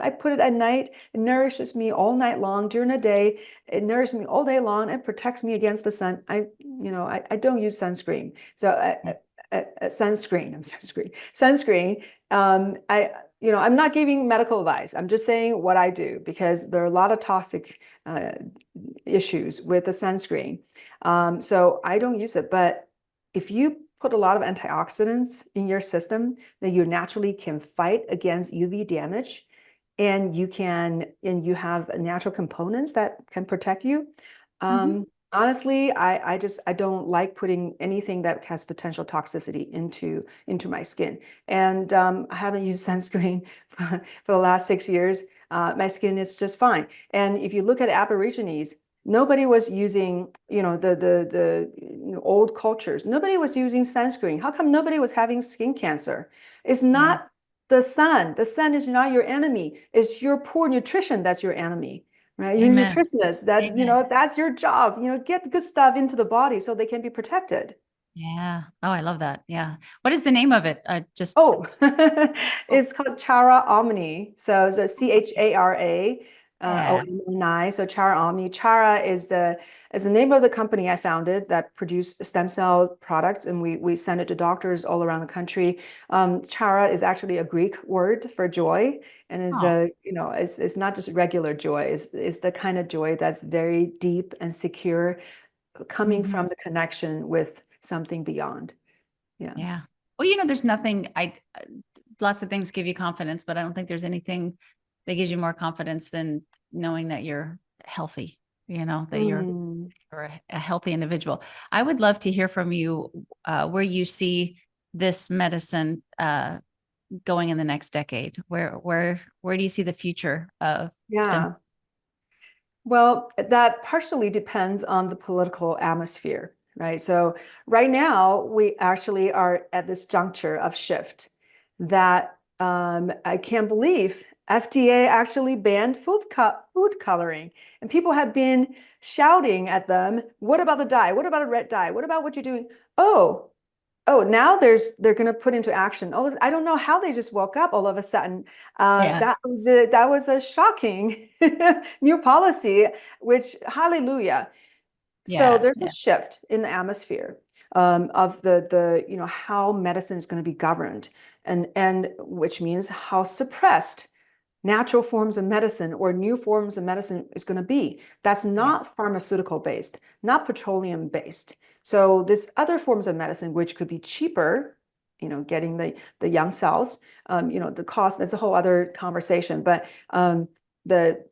I put it at night. It nourishes me all night long. During the day, it nourishes me all day long and protects me against the sun. I don't use sunscreen. So sunscreen. I'm sunscreen. I'm not giving medical advice. I'm just saying what I do because there are a lot of toxic issues with the sunscreen. So I don't use it. But if you put a lot of antioxidants in your system, then you naturally can fight against UV damage, and you have natural components that can protect you. Mhm. Honestly, I don't like putting anything that has potential toxicity into my skin. And I haven't used sunscreen for the last 6 years. My skin is just fine. And if you look at Aborigines, nobody was using, the old cultures. Nobody was using sunscreen. How come nobody was having skin cancer? It's Yeah. not the sun. The sun is not your enemy. It's your poor nutrition that's your enemy. Right? Your Amen. nutritionist, Amen. that's your job. Get good stuff into the body so they can be protected. Yeah. Oh, I love that. Yeah. What is the name of it? Just. Oh, Oh, it's called Chara Omni. So it's a Chara yeah. Omni. So Chara Omni. Chara is the name of the company I founded that produced stem cell products, and we send it to doctors all around the country. Chara is actually a Greek word for joy, and is Oh. it's not just regular joy. It's the kind of joy that's very deep and secure, coming Mhm. from the connection with something beyond. Yeah. Yeah. Well, there's nothing lots of things give you confidence, but I don't think there's anything that gives you more confidence than knowing that you're healthy, that you're Mm. or a healthy individual. I would love to hear from you where you see this medicine going in the next decade. Where do you see the future of STEM? Yeah. Well, that partially depends on the political atmosphere, right? So right now, we actually are at this juncture of shift that I can't believe FDA actually banned food coloring. And people have been shouting at them, what about the dye? What about a red dye? What about what you're doing? Oh, now they're going to put into action. Oh, I don't know how they just woke up all of a sudden. Yeah. That was a shocking new policy, which hallelujah. So Yeah. there's a Yeah. shift in the atmosphere of the how medicine is going to be governed, and which means how suppressed natural forms of medicine or new forms of medicine is going to be. That's Yeah. not pharmaceutical based, not petroleum based. So this other forms of medicine, which could be cheaper, getting the young cells, the cost, that's a whole other conversation. But the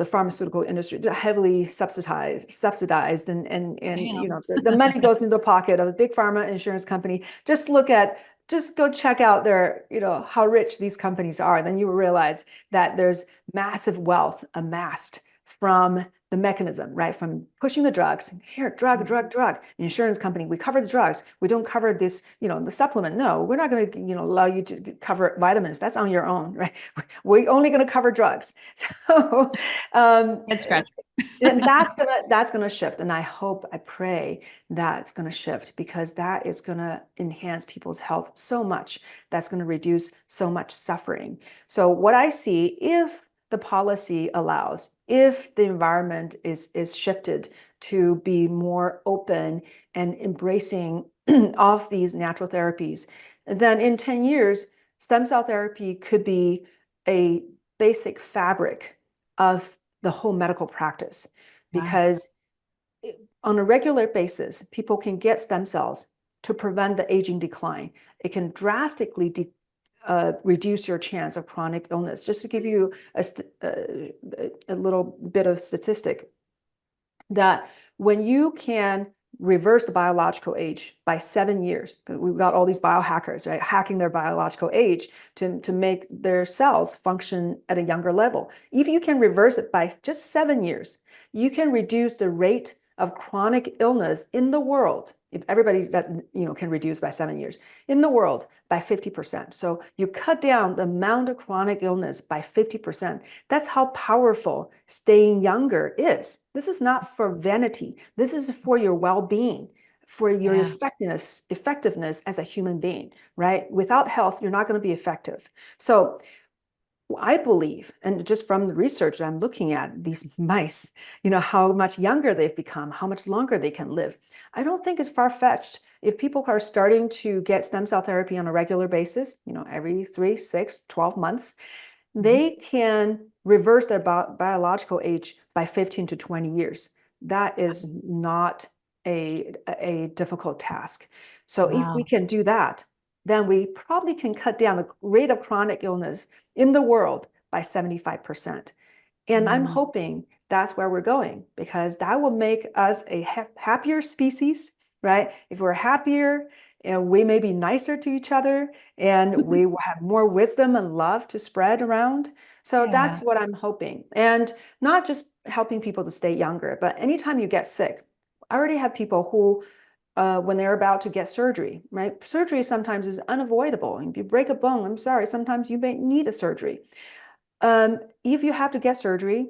pharmaceutical industry heavily subsidized, and Damn. the money goes into the pocket of a big pharma insurance company. Just go check out how rich these companies are. Then you will realize that there's massive wealth amassed from the mechanism, right? From pushing the drugs. Here, drug, drug, drug. The insurance company, we cover the drugs. We don't cover this, the supplement. No, we're not going to, allow you to cover vitamins. That's on your own, right? We're only going to cover drugs. So, Head scratch. and that's gonna shift, and I pray that's gonna shift, because that is gonna enhance people's health so much. That's gonna reduce so much suffering. So what I see, if the policy allows, if the environment is shifted to be more open and embracing of these natural therapies, then in 10 years, stem cell therapy could be a basic fabric of the whole medical practice, Wow. because on a regular basis, people can get stem cells to prevent the aging decline. It can drastically reduce your chance of chronic illness. Just to give you a little bit of statistic, that when you can reverse the biological age by 7 years, we've got all these biohackers, right, hacking their biological age to make their cells function at a younger level. If you can reverse it by just 7 years, you can reduce the rate of chronic illness in the world if everybody that can reduce by 7 years in the world by 50%. So you cut down the amount of chronic illness by 50%. That's how powerful staying younger is. This is not for vanity. This is for your well-being, for your effectiveness as a human being, right? Without health, you're not going to be effective. So I believe, and just from the research that I'm looking at, these mice, how much younger they've become, how much longer they can live. I don't think it's far-fetched. If people are starting to get stem cell therapy on a regular basis, every 3, 6, 12 months, they can reverse their biological age by 15 to 20 years. That is not a difficult task. So if we can do that, then we probably can cut down the rate of chronic illness in the world by 75%. And I'm hoping that's where we're going, because that will make us a happier species, right? If we're happier, and we may be nicer to each other, and we will have more wisdom and love to spread around. So that's what I'm hoping. And not just helping people to stay younger, but anytime you get sick, I already have people who when they're about to get surgery, right? Surgery sometimes is unavoidable. If you break a bone, I'm sorry, sometimes you may need a surgery. If you have to get surgery,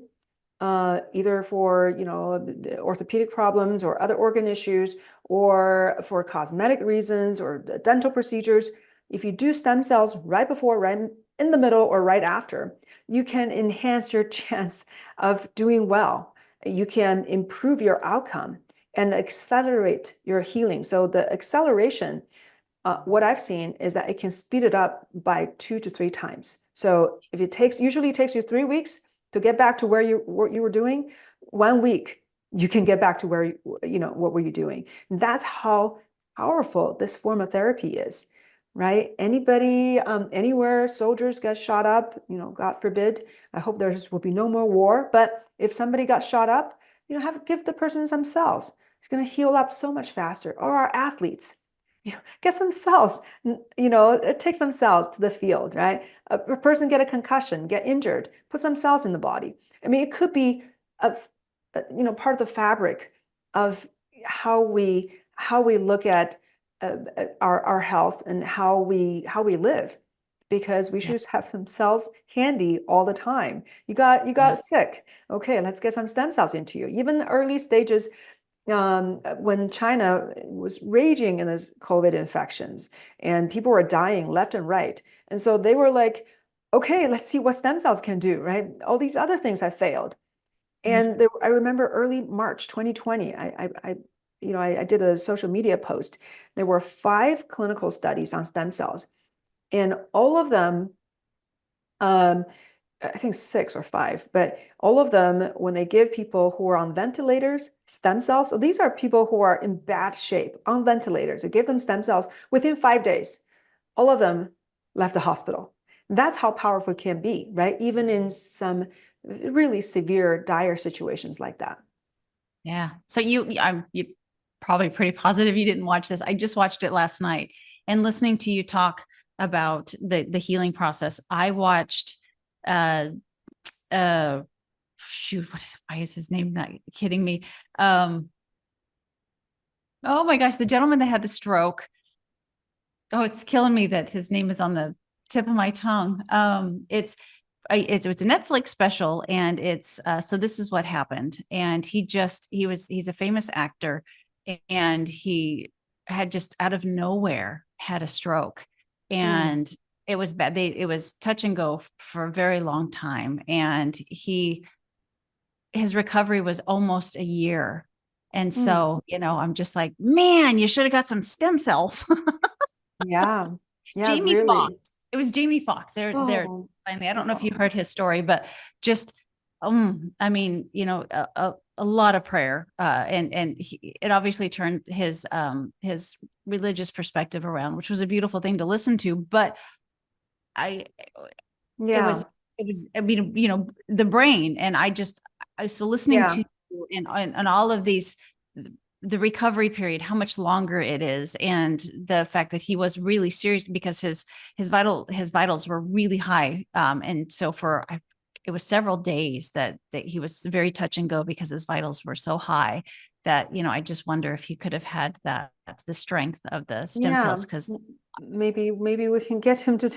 either for orthopedic problems or other organ issues, or for cosmetic reasons or dental procedures, if you do stem cells right before, right in the middle, or right after, you can enhance your chance of doing well. You can improve your outcome and accelerate your healing. So the acceleration, what I've seen is that it can speed it up by 2 to 3 times. So if usually takes you 3 weeks to get back to what you were doing, 1 week, you can get back to what were you doing? And that's how powerful this form of therapy is, right? Anybody, anywhere soldiers get shot up, God forbid, I hope there will be no more war. But if somebody got shot up, give the person some cells. It's going to heal up so much faster. Or our athletes, get some cells, take some cells to the field, right? A person get a concussion, get injured, put some cells in the body. I mean, it could be part of the fabric of how we look at our health and how we live, because we should have some cells handy all the time. You got sick. Okay, let's get some stem cells into you. Even early stages, when China was raging in this COVID infections and people were dying left and right. And so they were like, okay, let's see what stem cells can do, right? All these other things have failed. And I remember early March 2020, I did a social media post. There were 5 clinical studies on stem cells, and all of them, I think 6 or 5, but all of them, when they give people who are on ventilators stem cells, so these are people who are in bad shape on ventilators, they give them stem cells within 5 days, all of them left the hospital. That's how powerful it can be, right? Even in some really severe, dire situations like that. Yeah. So I'm probably pretty positive you didn't watch this. I just watched it last night, and listening to you talk about the healing process, I watched shoot, why is his name not kidding me? Oh my gosh, the gentleman that had the stroke. Oh, it's killing me that his name is on the tip of my tongue. It's a Netflix special, and it's so this is what happened. And he's a famous actor, and he had just out of nowhere had a stroke, and it was bad. It was touch and go for a very long time, and his recovery was almost a year. And so, I'm just like, man, you should have got some stem cells. Yeah. Jamie really. Foxx. It was Jamie Foxx. They're finally. I don't know if you heard his story, but just, I mean, a lot of prayer, and it obviously turned his religious perspective around, which was a beautiful thing to listen to. But it was, I mean, the brain, and so listening to you and all of these, the recovery period, how much longer it is, and the fact that he was really serious because his vitals were really high, and so it was several days that he was very touch and go because his vitals were so high. that, I just wonder if he could have had the strength of the stem Yeah, cells, because maybe we can get him to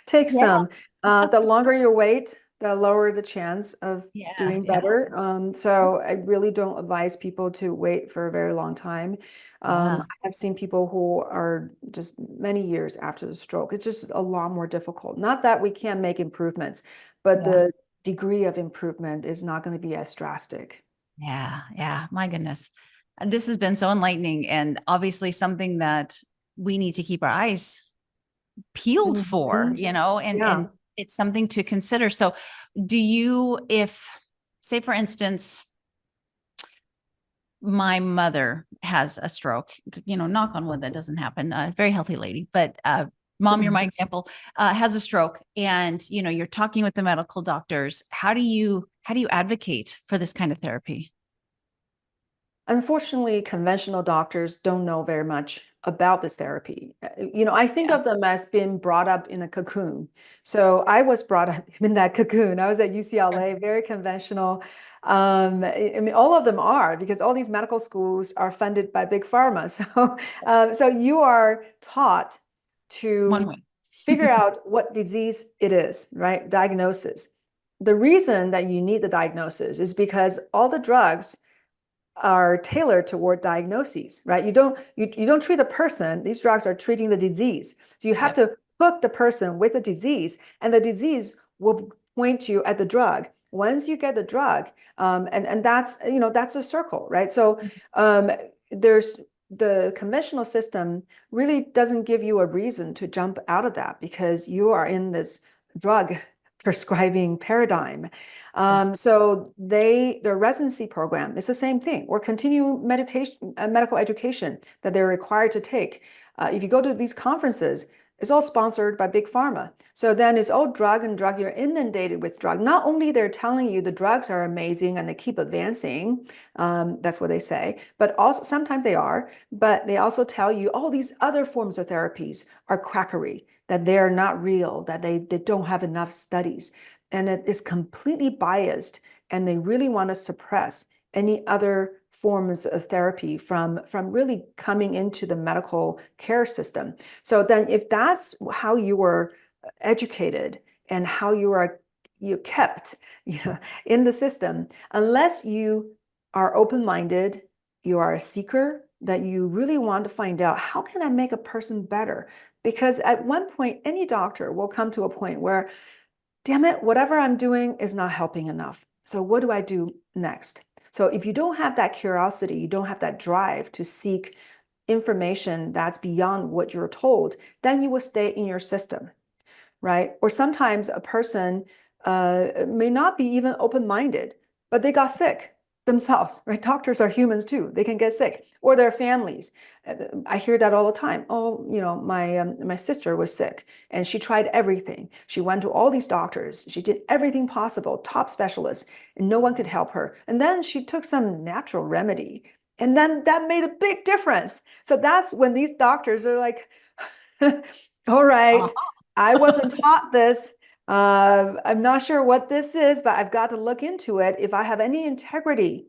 take yeah, some. The longer you wait, the lower the chance of yeah, doing yeah, better. So I really don't advise people to wait for a very long time. yeah, I've seen people who are just many years after the stroke. It's just a lot more difficult. Not that we can't make improvements, but yeah, the degree of improvement is not going to be as drastic. yeah, yeah. My goodness. This has been so enlightening, and obviously something that we need to keep our eyes peeled for, Mhm. and Yeah. it's something to consider. So do you, if, say for instance, my mother has a stroke, knock on wood, that doesn't happen, a very healthy lady, but mom, you're my example, has a stroke, and you're talking with the medical doctors. How do you advocate for this kind of therapy? Unfortunately, conventional doctors don't know very much about this therapy. I think Yeah. of them as being brought up in a cocoon. So I was brought up in that cocoon. I was at UCLA, very conventional. I mean, all of them are because all these medical schools are funded by big pharma. So you are taught One to way. figure out what disease it is, right? Diagnosis. The reason that you need the diagnosis is because all the drugs are tailored toward diagnoses, right? You don't treat the person. These drugs are treating the disease. So you have Yep. to hook the person with the disease, and the disease will point you at the drug. Once you get the drug, and that's a circle, right? So um, there's the conventional system really doesn't give you a reason to jump out of that because you are in this drug prescribing paradigm. Yeah. So their residency program is the same thing, or continuing medical education that they're required to take. If you go to these conferences, it's all sponsored by big pharma. So then it's all drug and drug. You're inundated with drug. Not only they're telling you the drugs are amazing and they keep advancing, that's what they say, but also sometimes they are, but they also tell you all these other forms of therapies are quackery, that they're not real, that they don't have enough studies, and it is completely biased, and they really want to suppress any other forms of therapy from really coming into the medical care system. So then if that's how you were educated and how you kept in the system, unless you are open-minded, you are a seeker, that you really want to find out how can I make a person better, because at one point any doctor will come to a point where, damn it, whatever I'm doing is not helping enough. So what do I do next? So if you don't have that curiosity, you don't have that drive to seek information that's beyond what you're told, then you will stay in your system, right? Or sometimes a person may not be even open-minded, but they got sick themselves, right? Doctors are humans too. They can get sick, or their families. I hear that all the time. Oh, my sister was sick and she tried everything. She went to all these doctors. She did everything possible, top specialists, and no one could help her. And then she took some natural remedy, and then that made a big difference. So that's when these doctors are like, all right, I wasn't taught this. I'm not sure what this is, but I've got to look into it. If I have any integrity,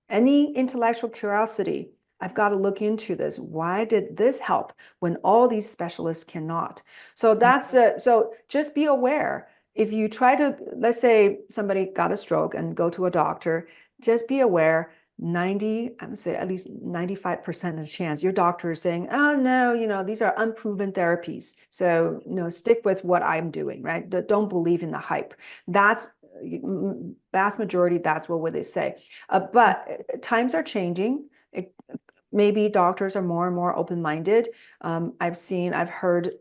any intellectual curiosity, I've got to look into this. Why did this help when all these specialists cannot? So so just be aware. If you try to, let's say somebody got a stroke and go to a doctor, just be aware 90, I would say at least 95% of the chance your doctor is saying, oh no, these are unproven therapies. So, stick with what I'm doing, right? Don't believe in the hype. That's vast majority, that's what they say. But times are changing. Maybe doctors are more and more open-minded. I've heard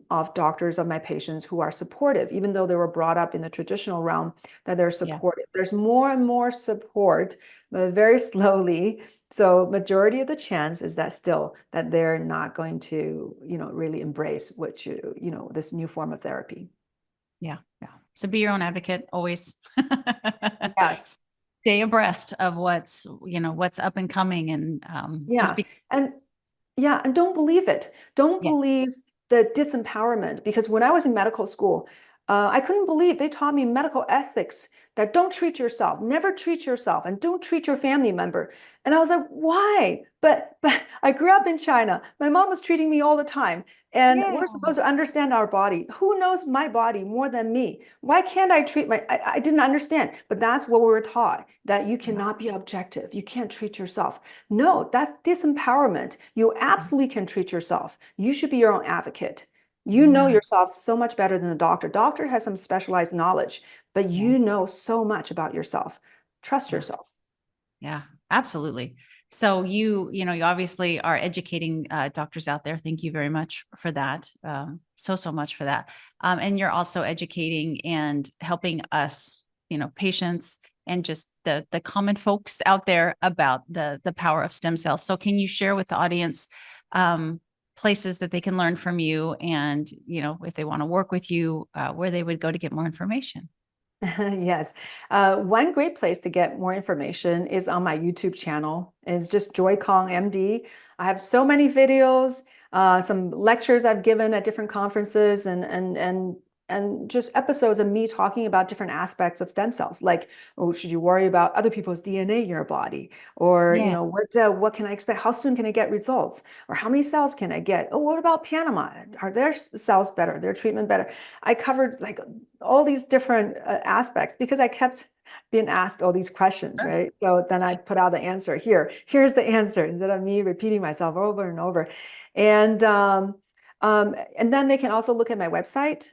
of doctors of my patients who are supportive, even though they were brought up in the traditional realm, that they're Yeah. supportive. There's more and more support, but very slowly. So majority of the chance is that still that they're not going to, really embrace this new form of therapy. Yeah. Yeah. So be your own advocate always. Yes. Stay abreast of what's up and coming, and just Yeah. be. And yeah, and don't believe it. Don't Yeah. believe the disempowerment, because when I was in medical school, I couldn't believe they taught me medical ethics that don't treat yourself, never treat yourself, and don't treat your family member. And I was like, why? But I grew up in China. My mom was treating me all the time. And Yeah. we're supposed to understand our body. Who knows my body more than me? Why can't I treat I didn't understand, but that's what we were taught, that you cannot be objective. You can't treat yourself. No, that's disempowerment. You absolutely can treat yourself. You should be your own advocate. You know Yeah. yourself so much better than the doctor. Doctor has some specialized knowledge, but Yeah. you know so much about yourself. Trust Yeah. yourself. Yeah, absolutely. So you obviously are educating doctors out there. Thank you very much for that. So much for that. And you're also educating and helping us, patients and just the common folks out there about the power of stem cells. So can you share with the audience places that they can learn from you, and if they want to work with you, where they would go to get more information? Yes. One great place to get more information is on my YouTube channel. It's just Joy Kong MD. I have so many videos, some lectures I've given at different conferences, and just episodes of me talking about different aspects of stem cells, like, oh, should you worry about other people's DNA in your body? Or, Yeah. what can I expect? How soon can I get results? Or how many cells can I get? Oh, what about Panama? Are their cells better? Their treatment better? I covered like all these different aspects because I kept being asked all these questions, Sure. right? So then I put out the answer here. Here's the answer instead of me repeating myself over and over. And and then they can also look at my website.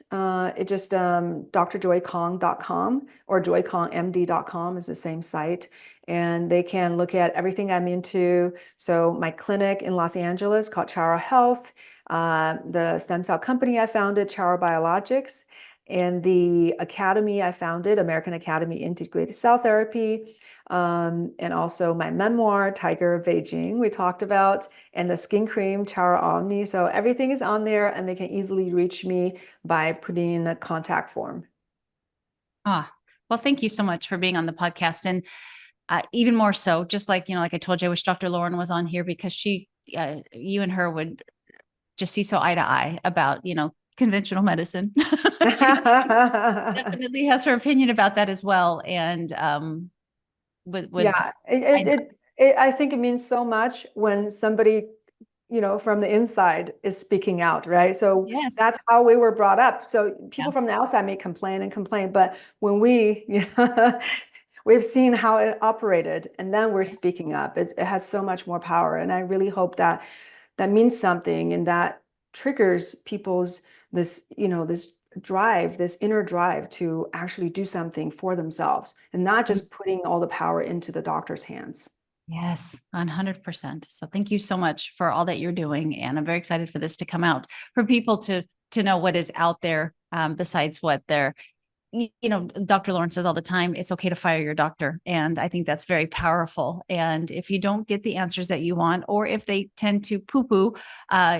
It just drjoykong.com or joykongmd.com is the same site. And they can look at everything I'm into. So my clinic in Los Angeles called Chara Health, the stem cell company I founded, Chara Biologics, and the academy I founded, American Academy Integrated Cell Therapy, and also my memoir, Tiger of Beijing, we talked about, and the skin cream, Chara Omni. So everything is on there, and they can easily reach me by putting in a contact form. Ah, well, thank you so much for being on the podcast. And even more so, just like I told you, I wish Dr. Lauren was on here, because you and her would just see so eye to eye about, conventional medicine. She definitely has her opinion about that as well. And would Yeah, I know. I think it means so much when somebody, from the inside is speaking out, right? So Yes. that's how we were brought up. So Yeah. people from the outside may complain and complain, but when we've seen how it operated, and then we're Yeah. speaking up, it has so much more power. And I really hope that that means something, and that triggers people's this drive, this inner drive to actually do something for themselves and not just putting all the power into the doctor's hands. Yes, 100%. So thank you so much for all that you're doing. And I'm very excited for this to come out, for people to know what is out there, besides what they're, Dr. Lawrence says all the time, it's okay to fire your doctor. And I think that's very powerful. And if you don't get the answers that you want, or if they tend to poo-poo,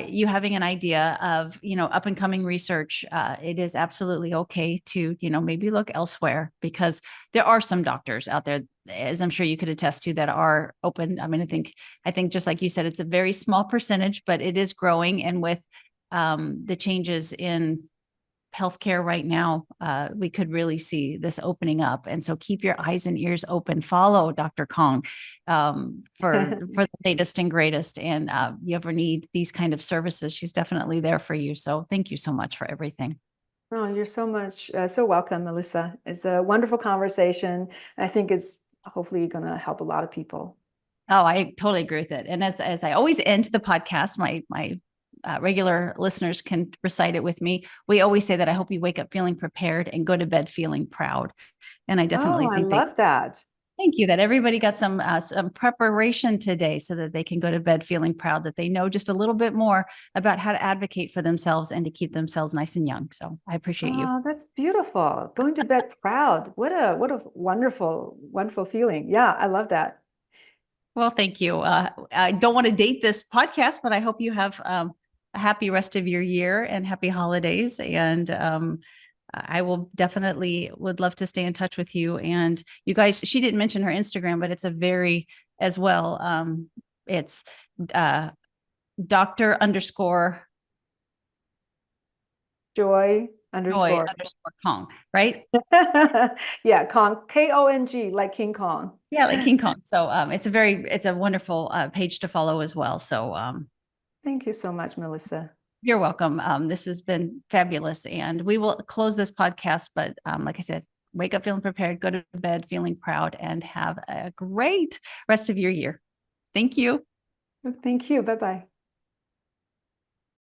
you having an idea of, up and coming research, it is absolutely okay to, maybe look elsewhere, because there are some doctors out there, as I'm sure you could attest to, that are open. I mean, I think just like you said, it's a very small percentage, but it is growing. And with the changes in healthcare right now, we could really see this opening up. And so keep your eyes and ears open. Follow Dr. Kong for the latest and greatest. And you ever need these kind of services, she's definitely there for you. So thank you so much for everything. Oh, you're so welcome, Melissa. It's a wonderful conversation. I think it's hopefully going to help a lot of people. Oh, I totally agree with it. And as I always end the podcast, my regular listeners can recite it with me. We always say that I hope you wake up feeling prepared and go to bed feeling proud. And I definitely Oh, I think love that. thank you, that everybody got some preparation today, so that they can go to bed feeling proud, that they know just a little bit more about how to advocate for themselves and to keep themselves nice and young. So I appreciate you. Oh, that's beautiful. Going to bed proud. What a wonderful, wonderful feeling. Yeah, I love that. Well, thank you. I don't want to date this podcast, but I hope you have a happy rest of your year and happy holidays. And I will definitely would love to stay in touch with you. And you guys, she didn't mention her Instagram, but it's a very as well. It's Doctor underscore Joy underscore. Kong, right? Yeah, Kong, Kong, like King Kong. Yeah, like King Kong. So it's a wonderful page to follow as well. So thank you so much, Melissa. you're welcome. This has been fabulous, and we will close this podcast. But like I said, wake up feeling prepared, go to bed feeling proud, and have a great rest of your year. Thank you. Thank you. Bye-bye.